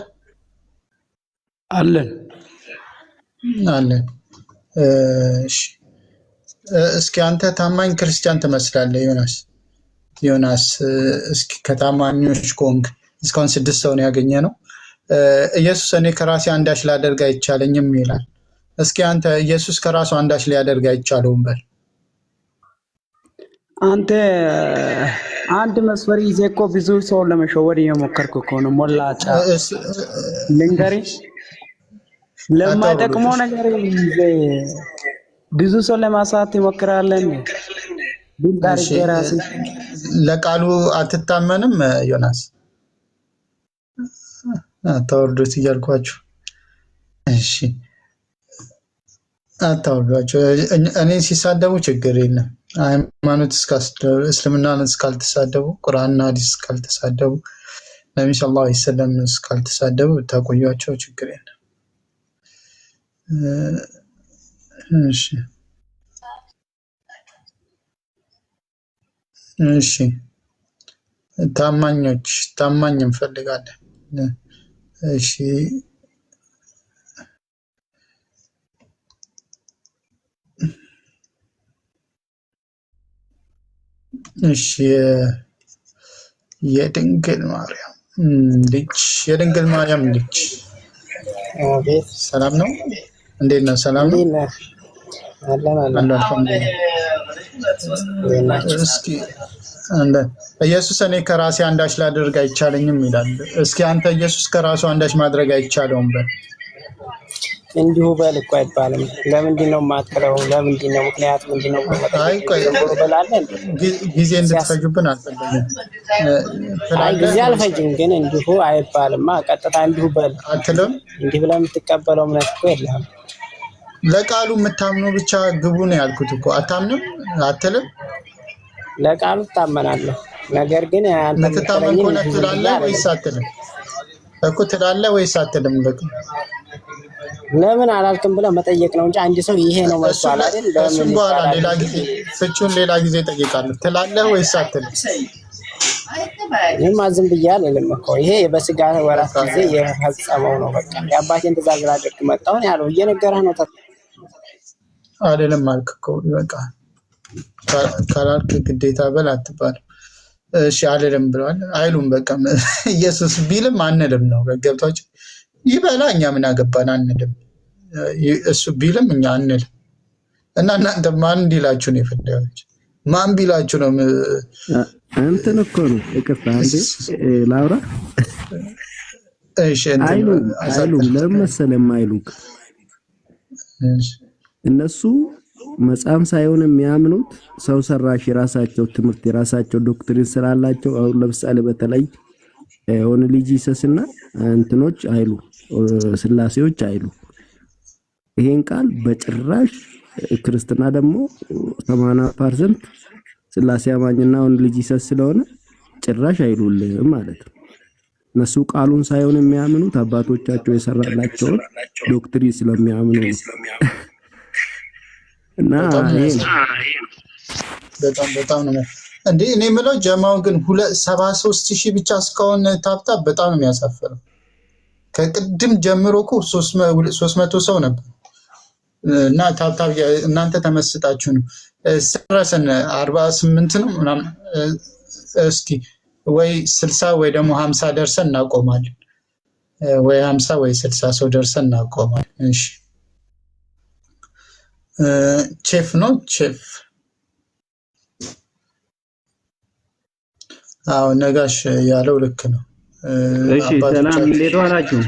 አለን። እሺ እስኪ አንተ ታማኝ ክርስቲያን ትመስላለህ ዮናስ። እስኪ ከታማኞች ኮንክ እስካሁን 6 ሰው ነው ያገኘ ነው። ኢየሱስ እኔ ከራሴ አንዳች ላደርግ አይቻለኝም ይላል። እስኪ አንተ ኢየሱስ ከራሱ አንዳች ሊያደርግ አይቻለውም በል። አንተ አንድ መስፈር ይዘህ እኮ ብዙ ሰው ለመሸወድ እየሞከርክ እኮ ነው። ሞላጫ ልንገርህ፣ ለማይጠቅመው ነገር ይዘህ ብዙ ሰው ለማሳት ትሞክራለህ። ለቃሉ አትታመንም ዮናስ? አታወርዱት እያልኳችሁ። እሺ አታወርዷቸው። እኔ ሲሳደቡ ችግር የለም። ሃይማኖት እስልምናን እስካልተሳደቡ፣ ቁርአንና ሐዲስ እስካልተሳደቡ፣ ነብዩ ሰለላሁ ዐለይሂ ወሰለም እስካልተሳደቡ ታቆያቸው ችግር የለም። እሺ ታማኝ እንፈልጋለን። እሺ የድንግል ማርያም ልጅ ሰላም ነው? እንዴት ነው? ሰላም ነው? እስኪ ኢየሱስ እኔ ከራሴ አንዳች ላደርግ አይቻለኝም ይላል። እስኪ አንተ ኢየሱስ ከራሱ አንዳች ማድረግ አይቻለውም በል። እንዲሁ በል እኮ አይባልም። ለምንድን ነው የማትለው? ለምንድን ነው? ምክንያት ምንድን ነው? ጊዜ እንድትፈጁብን አልፈልግም። ጊዜ አልፈጅም፣ ግን እንዲሁ አይባልማ። ቀጥታ እንዲሁ በል አትልም። እንዲህ ብለህ የምትቀበለው እምነት እኮ የለህም። ለቃሉ የምታምኑ ብቻ ግቡ ነው ያልኩት እኮ። አታምንም አትልም። ለቃሉ ትታመናለህ፣ ነገር ግን የምትታመን ከሆነ ትላለህ ወይስ አትልም እኮ? ትላለህ ወይስ አትልም? ለምን አላልክም ብለህ መጠየቅ ነው እንጂ አንድ ሰው ይሄ ነው መስዋዕት አይደል? ለምን በኋላ ሌላ ጊዜ ፍቹን ሌላ ጊዜ ጠይቃለሁ። ትላለህ ወይስ አትልም? ይሄማ ዝም ብዬ አልልም እኮ። ይሄ በስጋ ወራት ጊዜ የፈጸመው ነው። በቃ የአባቴን ትእዛዝ ላደርግ መጣሁ ያለው እየነገረህ ነው። አይደለም አልክ እኮ በቃ ካላልክ ግዴታ በል አትባልም። እሺ አልልም ብለዋል አይሉም። በቃ ኢየሱስ ቢልም አንልም ነው። ገብታችሁ ይበላ፣ እኛ ምን አገባን አንልም። እሱ ቢልም እኛ አንልም። እና እናንተ ማን እንዲላችሁ ነው የፈለጋችሁ? ማን ቢላችሁ ነው? እንትን እኮ ነው። ይቅርታ አንዴ ላውራ። እሺ አይሉም ለምን መሰለህ የማይሉክ? እነሱ መጽሐፍ ሳይሆን የሚያምኑት ሰው ሰራሽ የራሳቸው ትምህርት የራሳቸው ዶክትሪን ስላላቸው። አሁን ለምሳሌ በተለይ ኦንሊ ልጅ ኢየሱስና እንትኖች አይሉ ስላሴዎች አይሉ ይሄን ቃል በጭራሽ። ክርስትና ደግሞ 80% ስላሴ አማኝና ኦንሊ ልጅ ኢየሱስ ስለሆነ ጭራሽ አይሉልም ማለት ነው። እነሱ ቃሉን ሳይሆን የሚያምኑት አባቶቻቸው የሰራላቸውን ዶክትሪን ስለሚያምኑ ነው። እና በጣም ነው እንዴ። እኔ የምለው ጀማው ግን 73,000 ብቻ እስካሁን ታብታብ በጣም ነው የሚያሳፍረው። ከቅድም ጀምሮ እኮ 300 ሰው ነበር እና ታብታብ እናንተ ተመስጣችሁ ነው። ሰረሰን 48 ነው ምናምን። እስኪ ወይ 60 ወይ ደግሞ 50 ደርሰን እናቆማለን። ወይ 50 ወይ 60 ሰው ደርሰን እናቆማለን። እሺ ቼፍ ነው ቼፍ። አዎ ነጋሽ ያለው ልክ ነው። እሺ ሰላም፣ እንዴት ዋላችሁ?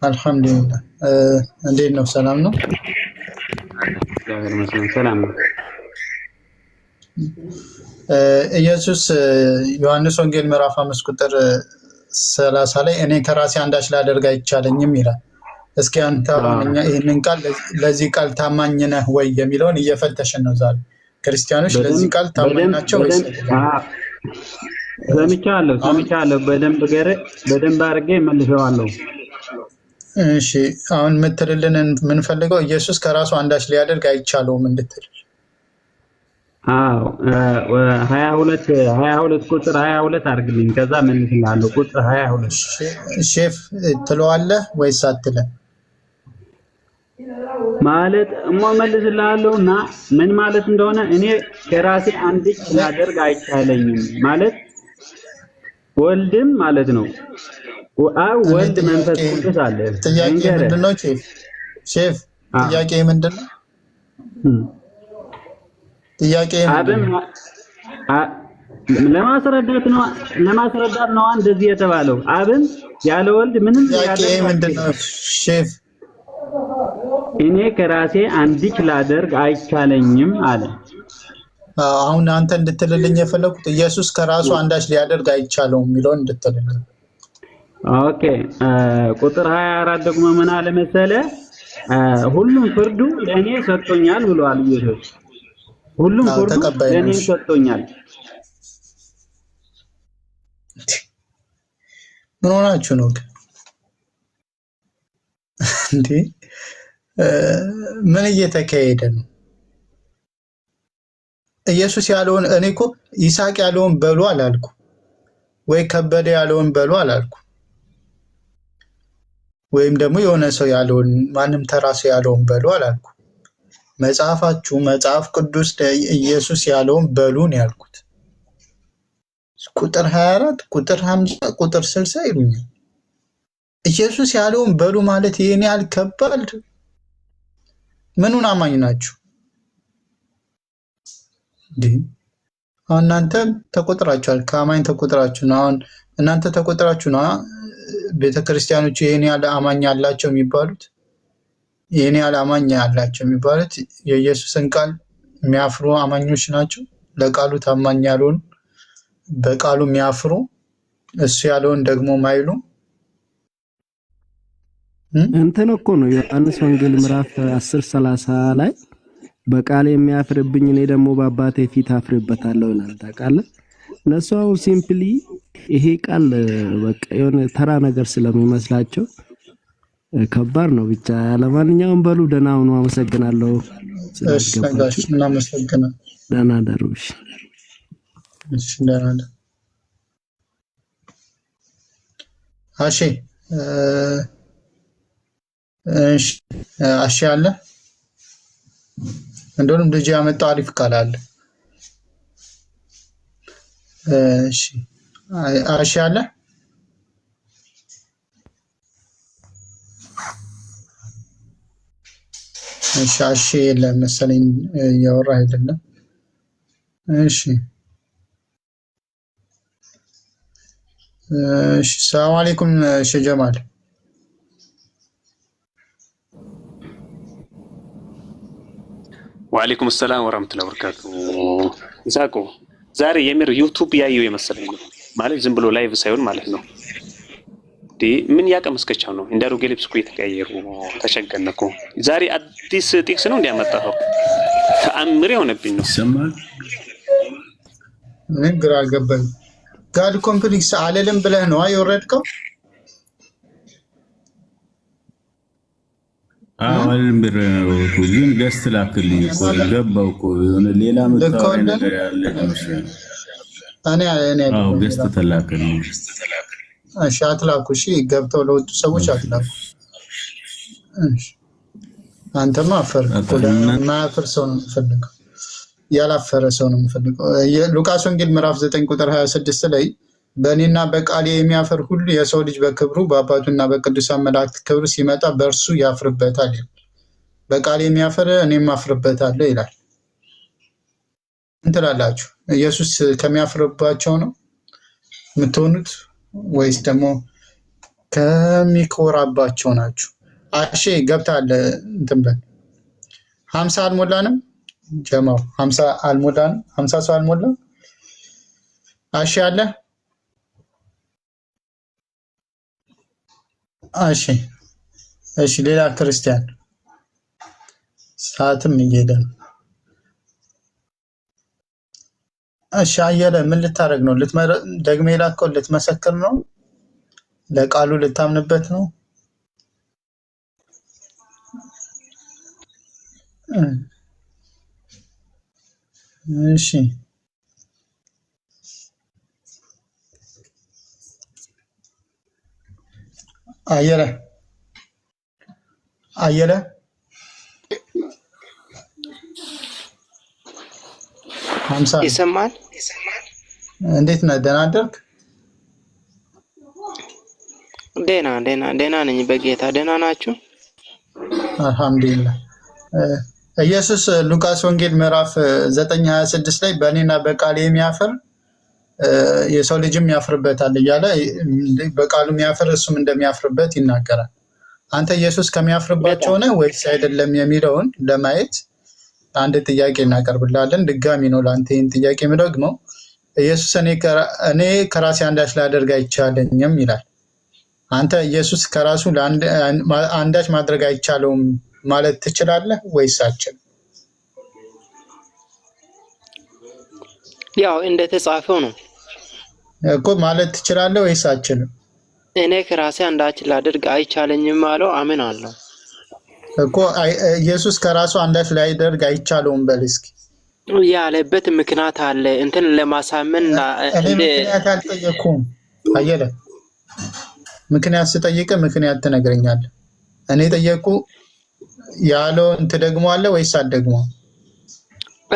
አልሐምዱሊላህ። እንዴት ነው? ሰላም ነው? እግዚአብሔር ይመስገን ሰላም ነው። ኢየሱስ ዮሐንስ ወንጌል ምዕራፍ 5 ቁጥር 30 ላይ እኔ ከራሴ አንዳች ላደርግ አይቻለኝም ይላል። እስኪ አንተ እኛ ይሄንን ቃል ለዚህ ቃል ታማኝ ነህ ወይ የሚለውን እየፈተሽን ነው ዛሬ። ክርስቲያኖች ለዚህ ቃል ታማኝ ናቸው ወይስ? ሰምቻለሁ። በደንብ አድርጌ መልሼዋለሁ። እሺ አሁን የምትልልን የምንፈልገው ኢየሱስ ከራሱ አንዳች ሊያደርግ አይቻለውም እንድትል። አዎ 22 ቁጥር 22 አድርግልኝ። ከዛ መልስልሃለሁ። ቁጥር 22 ሼፍ ትለዋለህ ወይስ አትልም? ማለት መልስልሃለሁና ምን ማለት እንደሆነ እኔ ከራሴ አንድች ላደርግ አይቻለኝም ማለት ወልድም ማለት ነው። አብ ወልድ መንፈስ ቅዱስ አለ። ጥያቄ ምንድነው ሼፍ? ጥያቄ ምንድነው? ጥያቄ ምንድነው? ለማስረዳት ነው እንደዚህ የተባለው። አብን ያለ ወልድ ምንም ጥያቄ ምንድነው ሼፍ? እኔ ከራሴ አንድች ላደርግ አይቻለኝም አለ። አሁን አንተ እንድትልልኝ የፈለኩት ኢየሱስ ከራሱ አንዳች ሊያደርግ አይቻለውም የሚለውን እንድትልልኝ። ኦኬ ቁጥር 24 ደግሞ ምን አለ መሰለ? ሁሉም ፍርዱ ለእኔ ሰጥቶኛል ብሏል ኢየሱስ። ሁሉም ፍርዱ ለእኔ ሰጥቶኛል። ምን ሆናችሁ ነው እንዴ? ምን እየተካሄደ ነው? ኢየሱስ ያለውን እኔ እኮ ይስሐቅ ያለውን በሉ አላልኩ ወይ ከበደ ያለውን በሉ አላልኩ ወይም ደግሞ የሆነ ሰው ያለውን ማንም ተራ ሰው ያለውን በሉ አላልኩ። መጽሐፋችሁ መጽሐፍ ቅዱስ ኢየሱስ ያለውን በሉ ነው ያልኩት። ቁጥር 24 ቁጥር 50 ቁጥር 60 ይሉኛል። ኢየሱስ ያለውን በሉ ማለት ይሄን ያህል ከባድ? ምኑን አማኝ ናችሁ? አሁን እናንተ ተቆጥራችኋል። ከአማኝ ተቆጥራችሁ ነው። አሁን እናንተ ተቆጥራችሁ ነው ቤተክርስቲያኖች ይሄን ያህል አማኝ ያላቸው የሚባሉት። ይሄን ያህል አማኝ ያላቸው የሚባሉት የኢየሱስን ቃል የሚያፍሩ አማኞች ናቸው። ለቃሉ ታማኝ ያልሆኑ፣ በቃሉ የሚያፍሩ፣ እሱ ያለውን ደግሞ ማይሉ እንትን እኮ ነው ዮሐንስ ወንጌል ምዕራፍ 10:30 ላይ በቃል የሚያፍርብኝ እኔ ደግሞ በአባቴ ፊት አፍርበታለሁ ይላል። ታውቃለህ? እነሱ አሁን ሲምፕሊ ይሄ ቃል በቃ የሆነ ተራ ነገር ስለሚመስላቸው ከባድ ነው። ብቻ ለማንኛውም በሉ ደህና ሁኑ። አመሰግናለሁ ስለገባችሁ። እናመሰግናለን። ደህና ደሩሽ። እሺ ደህና ደሩ። እሺ እሺ አለ እንደውም ልጅ ያመጣው አሪፍ ቃል አለ። እሺ እሺ አለ። እሺ የለም መሰለኝ እያወራ አይደለም። እሺ ሰላም አለይኩም ጀማል። ወአለይኩም ሰላም ወራህመቱላሂ ወበረካቱ። ይሳቁ ዛሬ የምር ዩቲዩብ ያየው የመሰለኝ ነው ማለት ዝም ብሎ ላይቭ ሳይሆን ማለት ነው። ምን ያቀመስከቻው ነው? እንደ አሮጌ ልብስ እኮ የተቀያየሩ ተቸገነኩ። ዛሬ አዲስ ጢክስ ነው እንዲያመጣው ተአምር የሆነብኝ ነው። ሰማል ምን ግራ ገባኝ። ጋድ ኮምፕሌክስ አለለም ብለህ ነው የወረድከው? አሁን ግን ገስት ላክልኝ እኮ ገባው እኮ የሆነ ሌላ መጣው ነገር ያለ ነው። እኔ ገስት ተላክልኝ። እሺ አትላኩ። እሺ ገብተው ለወጡ ሰዎች አትላኩ። እሺ አንተማ አፈርክ። ማያፍር ሰው ነው የምፈልገው፣ ያላፈረ ሰው ነው የምፈልገው። ሉቃስ ወንጌል ምዕራፍ 9 ቁጥር 26 ላይ በእኔና በቃሌ የሚያፍር ሁሉ የሰው ልጅ በክብሩ በአባቱና በቅዱሳን መላእክት ክብር ሲመጣ በእርሱ ያፍርበታል ይላል። በቃሌ የሚያፍር እኔም አፍርበታለሁ ይላል። ምን ትላላችሁ? ኢየሱስ ከሚያፍርባቸው ነው የምትሆኑት ወይስ ደግሞ ከሚኮራባቸው ናችሁ? አሺ ገብታል እንትን በል 50 አልሞላንም ጀማው 50 አልሞላንም። 50 ሰው አልሞላም። አሺ አለ። እሺ ሌላ ክርስቲያን ሰዓትም እየሄደ ነው። እሺ አየለ ምን ልታረግ ነው? ደግሜ ላከው ልትመሰክር ነው? ለቃሉ ልታምንበት ነው? እሺ አየለ ይሰማል? እንዴት ነህ? ደህና አደርክ? ደህና ነኝ በጌታ። ደህና ናችሁ? አልሐምዱሊላህ። ኢየሱስ ሉቃስ ወንጌል ምዕራፍ 9:26 ላይ በእኔና በቃሌ የሚያፍር የሰው ልጅም ያፍርበታል እያለ በቃሉ የሚያፍር እሱም እንደሚያፍርበት ይናገራል። አንተ ኢየሱስ ከሚያፍርባቸው ነህ ወይስ አይደለም የሚለውን ለማየት አንድ ጥያቄ እናቀርብላለን። ድጋሚ ነው ለአንተ ይህን ጥያቄ የምደግመው። ኢየሱስ እኔ ከራሴ አንዳች ላደርግ አይቻለኝም ይላል። አንተ ኢየሱስ ከራሱ አንዳች ማድረግ አይቻለውም ማለት ትችላለህ ወይስ አትችልም? ያው እንደተጻፈው ነው እኮ ማለት ትችላለህ ወይስ አትችልም? እኔ ከራሴ አንዳች ላደርግ አይቻለኝም አለው። አምናለሁ እኮ ኢየሱስ ከራሱ አንዳች ላይደርግ አይቻለውም በል እስኪ። ያለበት ምክንያት አለ። እንትን ለማሳመን እኔ ምክንያት አልጠየኩም አየለ። ምክንያት ስጠይቅህ ምክንያት ትነግረኛለህ። እኔ ጠየቁ ያለውን ትደግመዋለህ ወይስ አትደግመውም?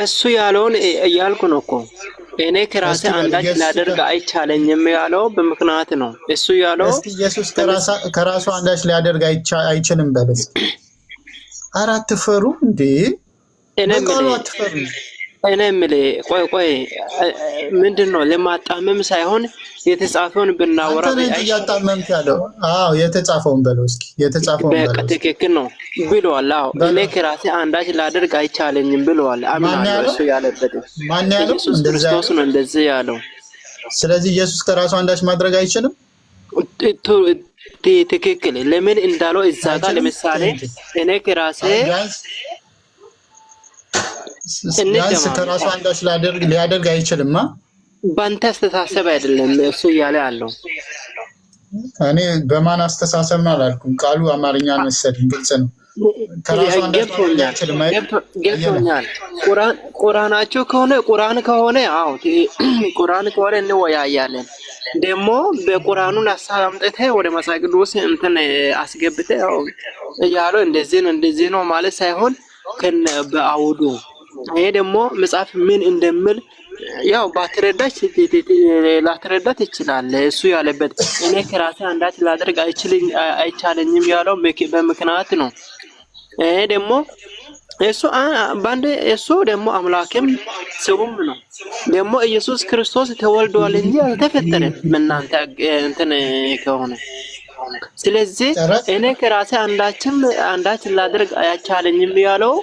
እሱ ያለውን እያልኩ ነው እኮ። እኔ ከራሴ አንዳች ላደርግ አይቻለኝም ያለው በምክንያት ነው። እሱ ያለው ኢየሱስ ከራሱ አንዳች ሊያደርግ አይችልም በል እስኪ። አራት ፈሩ እንዴ? እኔ የምልህ ቆይ ምንድነው ለማጣመም ሳይሆን የተጻፈውን ብናወራ እያጣመምክ ያለው? አዎ የተጻፈውን በለው እስኪ። የተጻፈውን በለው። ትክክል ነው ብለዋል። አዎ እኔ ከራሴ አንዳች ላደርግ አይቻለኝም ብለዋል። አምናለሁ እሱ ያለበት። ማን ያለው? ኢየሱስ ክርስቶስ ነው እንደዚህ ያለው። ስለዚህ ኢየሱስ ከራሱ አንዳች ማድረግ አይችልም? ትክክል። ለምን እንዳለው እዛ ጋር ለምሳሌ እኔ ከራሴ ቢያንስ ከራሱ አንዳች ሊያደርግ አይችልም። በአንተ አስተሳሰብ አይደለም እሱ እያለ ያለው። እኔ በማን አስተሳሰብ ነው አላልኩም። ቃሉ አማርኛ መሰለኝ፣ ግልጽ ነው። ከራሱ አንዳች ሊያደርግ አይችልም። ገብቶኛል። ቁርአናችሁ ከሆነ አዎ ቁርአን ከሆነ እንወያያለን። ደግሞ በቁርአኑን አሳምጠህ ወደ መጽሐፍ ቅዱስ እንትን አስገብተህ ያለው እንደዚህ ነው ማለት ሳይሆን በአውዱ ይሄ ደግሞ መጽሐፍ ምን እንደምል ያው ላትረዳ ትችላለህ። እሱ ያለበት እኔ ከራሴ አንዳች ላደርግ አይቻለኝም ያለው በምክንያት ነው። ይሄ ደግሞ እሱ ደግሞ አምላክም ሰውም ነው። ደግሞ ኢየሱስ ክርስቶስ ተወልዷል እንጂ አልተፈጠረም። እናንተ እንትን ከሆነ ስለዚህ እኔ ከራሴ አንዳች ላደርግ አይቻለኝም ያለው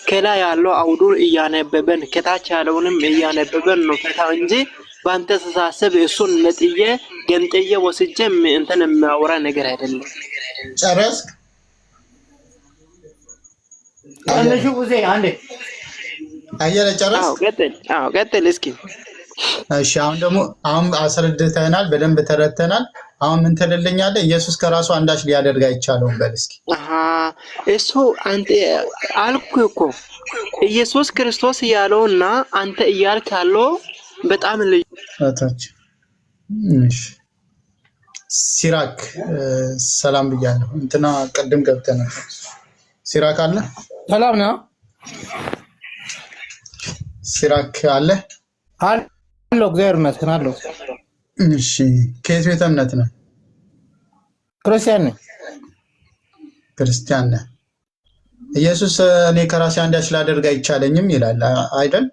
ከላይ ያለው አውዱን እያነበበን ከታች ያለውንም እያነበበን ነው ፈታው እንጂ በአንተ ተሳሰብ እሱን ነጥዬ ገንጥዬ ወስጄ እንትን የሚያወራ ነገር አይደለም። ጨረስክ? አንቺ ጉዜ አንዴ አየለ ጨረስክ? ቀጥል እስኪ። እሺ አሁን አስረድተናል፣ በደንብ ተረድተናል። አሁን ምን ትልልኛለህ? ኢየሱስ ከራሱ አንዳች ሊያደርግ አይቻለውም በል እስኪ። እሱ አንተ አልኩ እኮ ኢየሱስ ክርስቶስ ያለውና አንተ እያልክ ያለው በጣም ልዩ ታች። እሺ ሲራክ ሰላም ብያለሁ። እንትና ቅድም ገብተህ ነበር። ሲራክ አለ? ሰላም ነው። ሲራክ አለ? አሎ እግዚአብሔር ይመስገን አለው። እሺ ከየት ቤተ እምነት ነው? ክርስቲያን ነኝ። ክርስቲያን ነህ? ኢየሱስ እኔ ከራሴ አንዳች ላደርግ አይቻለኝም ይላል አይደል?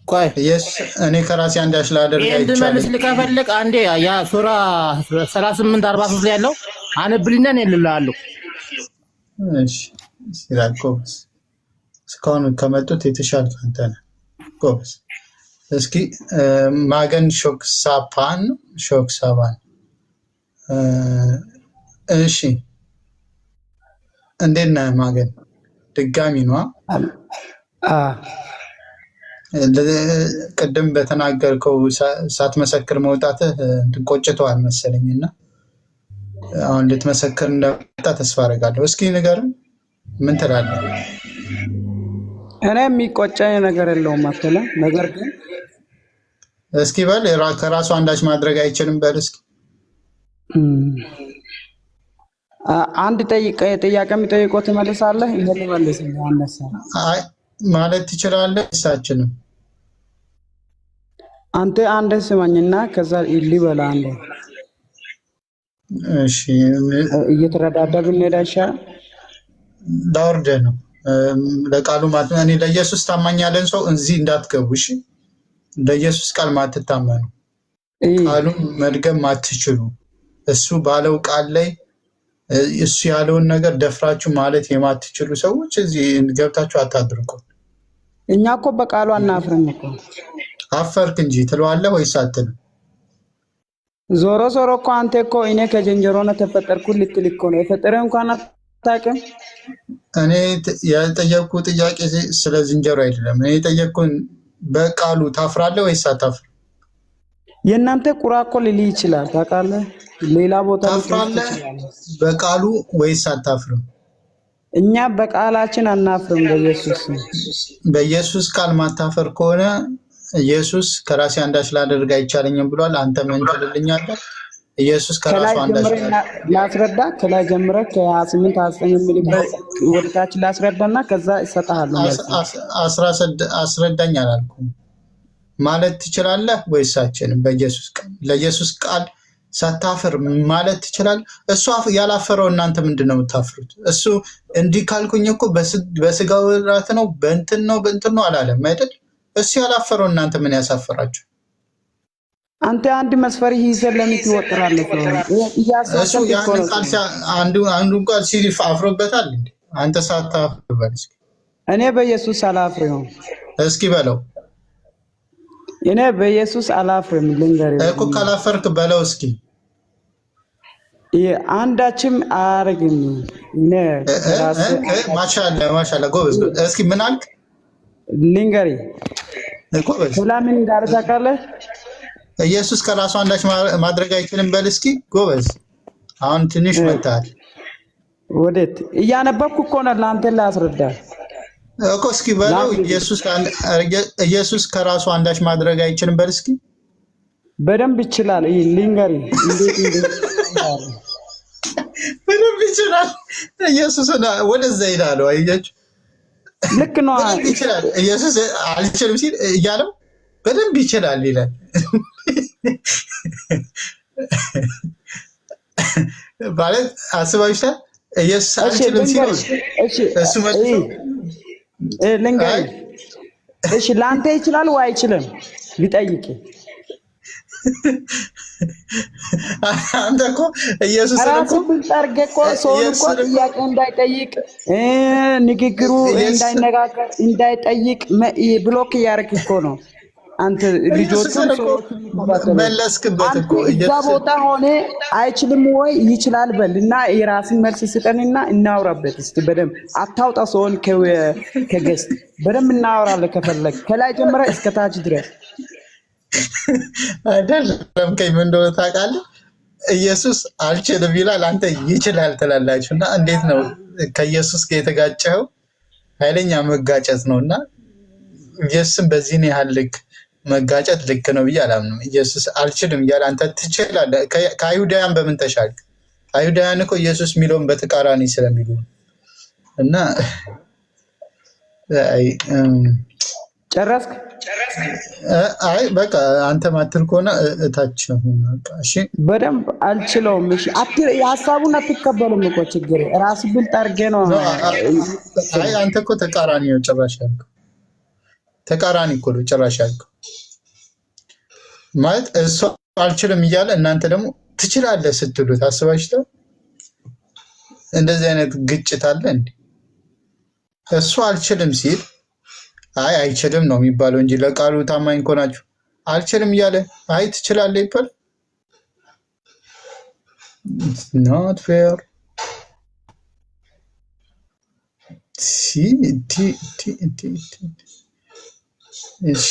ቆይ ኢየሱስ እኔ ከራሴ አንዳች ላደርግ አይቻለኝም እንድመልስ ልከፈልክ አንዴ ያ ሱራ 38:43 ላይ ያለው አንብልኛ ነው እልልሃለሁ። እሺ ሲራክ ጎበዝ፣ እስካሁን ከመጡት የተሻልክ አንተ ነህ። ጎበዝ። እስኪ ማገን ሾክሳፓን እሺ እንዴት ነህ ማገን? ድጋሚ ነው ቅድም በተናገርከው ሳትመሰክር መውጣትህ ቆጭቶሃል መሰለኝና አሁን ልትመሰክር እንደመጣ ተስፋ አደርጋለሁ። እስኪ ንገረን፣ ምን ትላለህ? እኔ የሚቆጨኝ ነገር የለውም አትልም። ነገር ግን እስኪ በል ከራሱ አንዳች ማድረግ አይችልም በል እስኪ። አንድ ጥያቄ የሚጠይቀው ትመልሳለህ? ይሄን መልስ አነሳ ማለት ትችላለህ። እሳችንም አንተ አንድ ስማኝና ከዛ ሊበላ አንድ እሺ፣ እየተረዳዳ ብንሄድ አይሻልም? ላውርደ ነው ለቃሉ ማለት እኔ ለኢየሱስ ታማኝ ያለን ሰው እዚህ እንዳትገቡ እሺ። ለኢየሱስ ቃል ማትታመኑ፣ ቃሉን መድገም ማትችሉ፣ እሱ ባለው ቃል ላይ እሱ ያለውን ነገር ደፍራችሁ ማለት የማትችሉ ሰዎች እዚህ ገብታችሁ አታድርቁ። እኛ እኮ በቃሉ አናፍርም እኮ። አፈርክ እንጂ ትለዋለህ ወይስ አትልም? ዞሮ ዞሮ እኮ አንተ እኮ እኔ ከዝንጀሮ ነው ተፈጠርኩ ልትል እኮ ነው። የፈጠረህ እንኳን አታውቅም። እኔ የጠየቅኩ ጥያቄ ስለ ዝንጀሮ አይደለም። እኔ የጠየቅኩን በቃሉ ታፍራለህ ወይስ አታፍርም? የእናንተ ቁራ እኮ ሊል ይችላል ታውቃለህ። ሌላ ቦታ ታፍራለህ በቃሉ ወይስ አታፍርም? እኛ በቃላችን አናፍርም። በኢየሱስ ቃል ማታፈር ከሆነ ኢየሱስ ከራሴ አንዳች ላደርግ አይቻለኝም ብሏል። አንተ ምን ትልልኛለህ? ኢየሱስ ከራሱ አንዳች ላስረዳ። ከላይ ጀምረህ ከ28 29 ወደ ታች ላስረዳና ከዛ እሰጥሃለሁ። አስረዳኝ አላልኩም። ማለት ትችላለህ ወይስ አትችልም? በኢየሱስ ቃል ለኢየሱስ ቃል ሳታፍር ማለት ትችላለህ? እሱ ያላፈረው እናንተ ምንድን ነው የምታፍሩት? እሱ እንዲህ ካልኩኝ እኮ በስጋው ራት ነው በእንትን ነው አላለም አይደል? እሱ ያላፈረው እናንተ ምን ያሳፈራችሁ? አንተ አንድ መስፈሪ ይዘህ ለምን ትወጥራለህ? እሱ ያን ቃል አንዱን ቃል ሲሪፍ አፍሮበታል እንዴ? አንተ ሳታፍር በል እስኪ። እኔ በኢየሱስ አላፍርም። እስኪ በለው። እኔ በኢየሱስ አላፍርም። ልንገርህ እኮ ካላፈርክ በለው እስኪ። አንዳችም አያረግም። እኔ ማሻአላ ጎበዝ። እስኪ ምን አልክ? ልንገርህ ጎበዝ። ለምን እንዳለ ታውቃለህ? ኢየሱስ ከራሱ አንዳች ማድረግ አይችልም በል እስኪ ጎበዝ። አሁን ትንሽ መታል። ወዴት እያነበብኩ እኮ ነው ለአንተ ላስረዳ እኮ። እስኪ በለው ኢየሱስ ከራሱ አንዳች ማድረግ አይችልም በል እስኪ። በደንብ ይችላል። ልንገርህ እንዴት በደንብ ይችላል። ኢየሱስ ወደዛ ይላል። አያችሁ ልክ ነው። ይችላል ኢየሱስ አልችልም ሲል እያለው በደንብ ይችላል ይላል። ማለት አስባችሁታል? ኢየሱስ አልችልም ሲል እሱ ልንገርህ። እሺ ለአንተ ይችላል ወይ አይችልም ሊጠይቅ። አንተ እኮ ኢየሱስ ራሱ ብልጠርገ እኮ ሰውን እኮ ጥያቄ እንዳይጠይቅ ንግግሩ እንዳይነጋገር እንዳይጠይቅ ብሎክ እያደረክ እኮ ነው። አንተ ልጆቹን መለስክበት እኮ እዛ ቦታ ሆነ አይችልም ወይ ይችላል በልና የራስን መልስ ስጠንና እናውራበት። እስቲ በደንብ አታውጣ ሰውን ከገስት በደንብ እናወራለን። ከፈለግ ከላይ ጀምረ እስከ ታች ድረስ አይደለም። ምን እንደሆነ ታውቃለህ? ኢየሱስ አልችልም ይላል፣ አንተ ይችላል ትላላችሁ። እና እንዴት ነው ከኢየሱስ ጋር የተጋጨኸው? ኃይለኛ መጋጨት ነውና ኢየሱስን በዚህ ያህል ልክ መጋጨት ልክ ነው ብዬ አላምንም። ኢየሱስ አልችልም እያለ አንተ ትችላለህ። ከአይሁዳውያን በምን ተሻልክ? አይሁዳውያን እኮ ኢየሱስ የሚለውን በተቃራኒ ስለሚሉ እና ጨረስክ? አይ በቃ አንተ ማትል ከሆነ እታች ነው። እሺ በደንብ አልችለውም። እሺ ሀሳቡን አትቀበልም እኮ ችግር ራስ ብልጥ አድርጌ ነው። አይ አንተ እኮ ተቃራኒ ነው ጭራሽ ያልከው። ተቃራኒ እኮ ነው ጭራሽ ያልከው። ማለት እሱ አልችልም እያለ እናንተ ደግሞ ትችላለህ ስትሉት አስባችሁታል? እንደዚህ አይነት ግጭት አለ እንዴ? እሱ አልችልም ሲል አይ አይችልም ነው የሚባለው እንጂ ለቃሉ ታማኝ ከሆናችሁ አልችልም እያለ አይ ትችላለህ ይባል? not fair። እሺ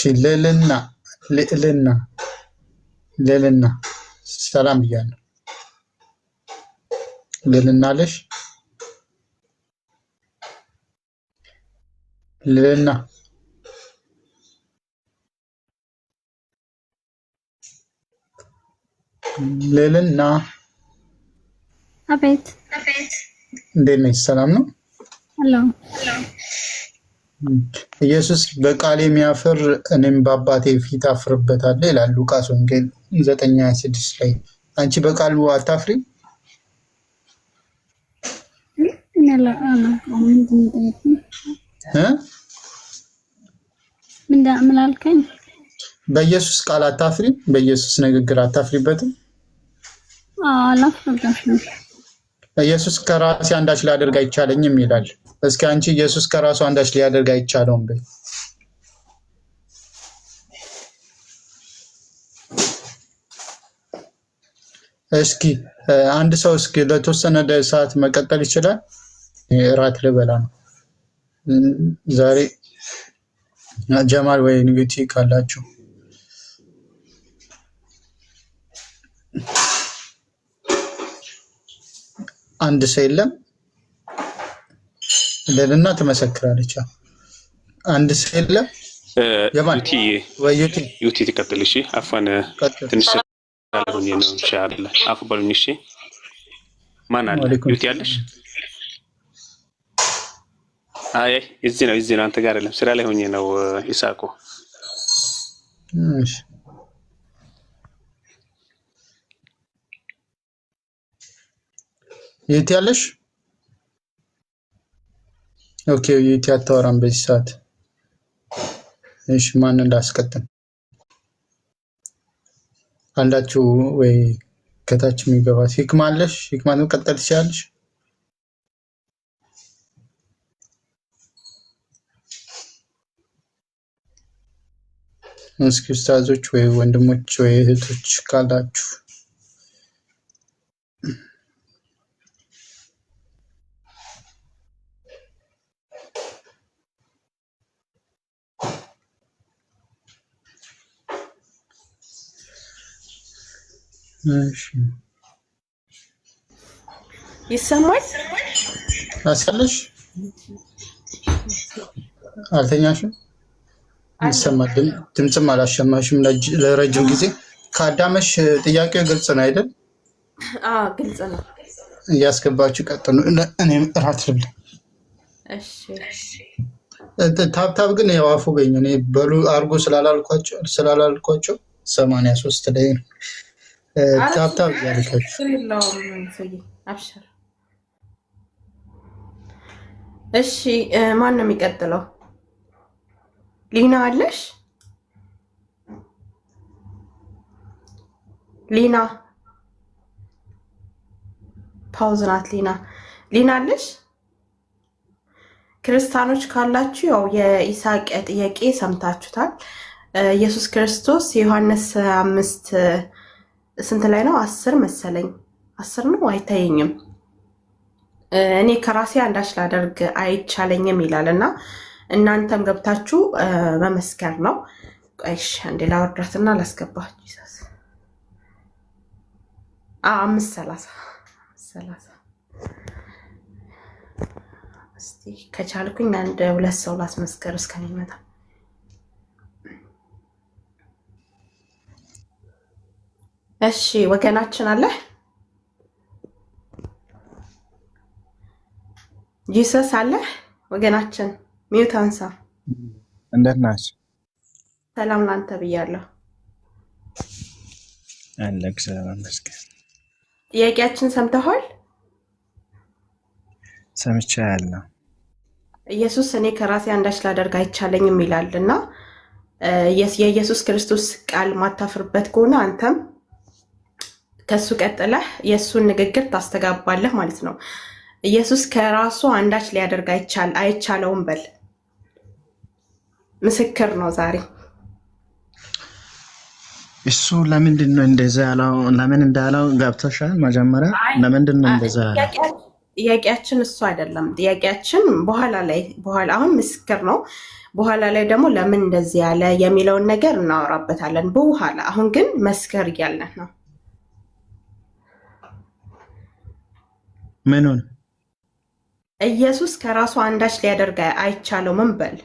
ልዕልና ሰላም ብያለሁ። ልዕልና አለሽ? ልዕልና አቤት እንዴት ነሽ? ሰላም ነው? ሄሎ ኢየሱስ በቃል የሚያፍር እኔም በአባቴ ፊት አፍርበታለሁ ይላል ሉቃስ ወንጌል 9:26 ላይ። አንቺ በቃሉ አታፍሪ? ምን አልከኝ? በኢየሱስ ቃል አታፍሪ? በኢየሱስ ንግግር አታፍሪበትም? አላፍርበትም። ኢየሱስ ከራሴ አንዳች ላደርግ አይቻለኝም ይላል። እስኪ አንቺ ኢየሱስ ከራሱ አንዳች ሊያደርግ አይቻለውም በይ። እስኪ አንድ ሰው እስኪ ለተወሰነ ሰዓት መቀጠል ይችላል? እራት ልበላ ነው ዛሬ። ጀማል ወይ ንግቲ ካላችሁ አንድ ሰው የለም። ለልና ትመሰክራለች። አንድ ሰው የለም። ዩቲ ትቀጥል። እሺ አፋን ትንሽ ያለሁኝ ነው ኢንሻአላህ። አፉ በሉኝ። እሺ ማን አለ? ዩቲ አለሽ? አይ እዚህ ነው አንተ ጋር አይደለም፣ ስራ ላይ ሆኜ ነው ኢሳቆ። እሺ ዩቲ አለሽ? ኦኬ ዩቲ አታወራም በዚህ ሰዓት። እሺ ማን እንዳስቀጥል አንዳችሁ ወይ ከታች የሚገባ ሂክማ አለሽ? ሂክማ ነው ቀጥል ትችላለሽ። እስኪ ኡስታዞች ወይ ወንድሞች ወይ እህቶች ካላችሁ ይሰማል? አሰለሽ አልተኛሽም? ይሰማል። ድምጽም አላሸማሽም ለረጅም ጊዜ። ከአዳመሽ ጥያቄው ግልጽ ነው አይደል? ግልጽ ነው። እያስገባችሁ ቀጥሉ። እኔም እራት ልብላ። እሺ ታብታብ ግን ያው አፉ በኝ እኔ በሉ አርጎ ስላላልኳቸው 83 ላይ ነው ታብታብ ያልካችሁ። አብሽር። እሺ ማን ነው የሚቀጥለው? ሊና አለሽ? ሊና ፓውዝ ናት። ሊና አለሽ? ክርስቲያኖች ካላችሁ ያው የኢሳቅ ጥያቄ ሰምታችሁታል። ኢየሱስ ክርስቶስ ዮሐንስ 5 ስንት ላይ ነው? 10 መሰለኝ 10 ነው አይታየኝም። እኔ ከራሴ አንዳች ላደርግ አይቻለኝም ይላልና እናንተም ገብታችሁ መመስከር ነው። ቆይሽ እንዴ ላወርዳትና ላስገባችሁ። ኢየሱስ 5:30 እስቲ ከቻልኩኝ አንድ 2 ሰው ላስመስከር እስከሚመጣ። እሺ ወገናችን አለ ጂሰስ አለ ወገናችን ሚውት አንሳ። እንደት ናችሁ? ሰላም ላንተ ብያለሁ። አለክ ሰላም መስከረ። ጥያቄያችን ሰምተሃል? ሰምቻለሁ። ኢየሱስ እኔ ከራሴ አንዳች ላደርግ አይቻለኝም ይላልና የኢየሱስ ክርስቶስ ቃል ማታፍርበት ከሆነ አንተም ከሱ ቀጥለህ የሱን ንግግር ታስተጋባለህ ማለት ነው። ኢየሱስ ከራሱ አንዳች ሊያደርግ አይቻለውም በል። ምስክር ነው ዛሬ። እሱ ለምንድን ነው እንደዛ ያለው? ለምን እንዳለው ገብቶሻል? መጀመሪያ ለምንድን ነው እንደዛ ያለው? ጥያቄያችን እሱ አይደለም። ጥያቄያችን በኋላ አሁን ምስክር ነው። በኋላ ላይ ደግሞ ለምን እንደዚህ ያለ የሚለውን ነገር እናወራበታለን በኋላ። አሁን ግን መስከር እያልን ነው። ምኑን? ኢየሱስ ከራሱ አንዳች ሊያደርግ አይቻለውም በል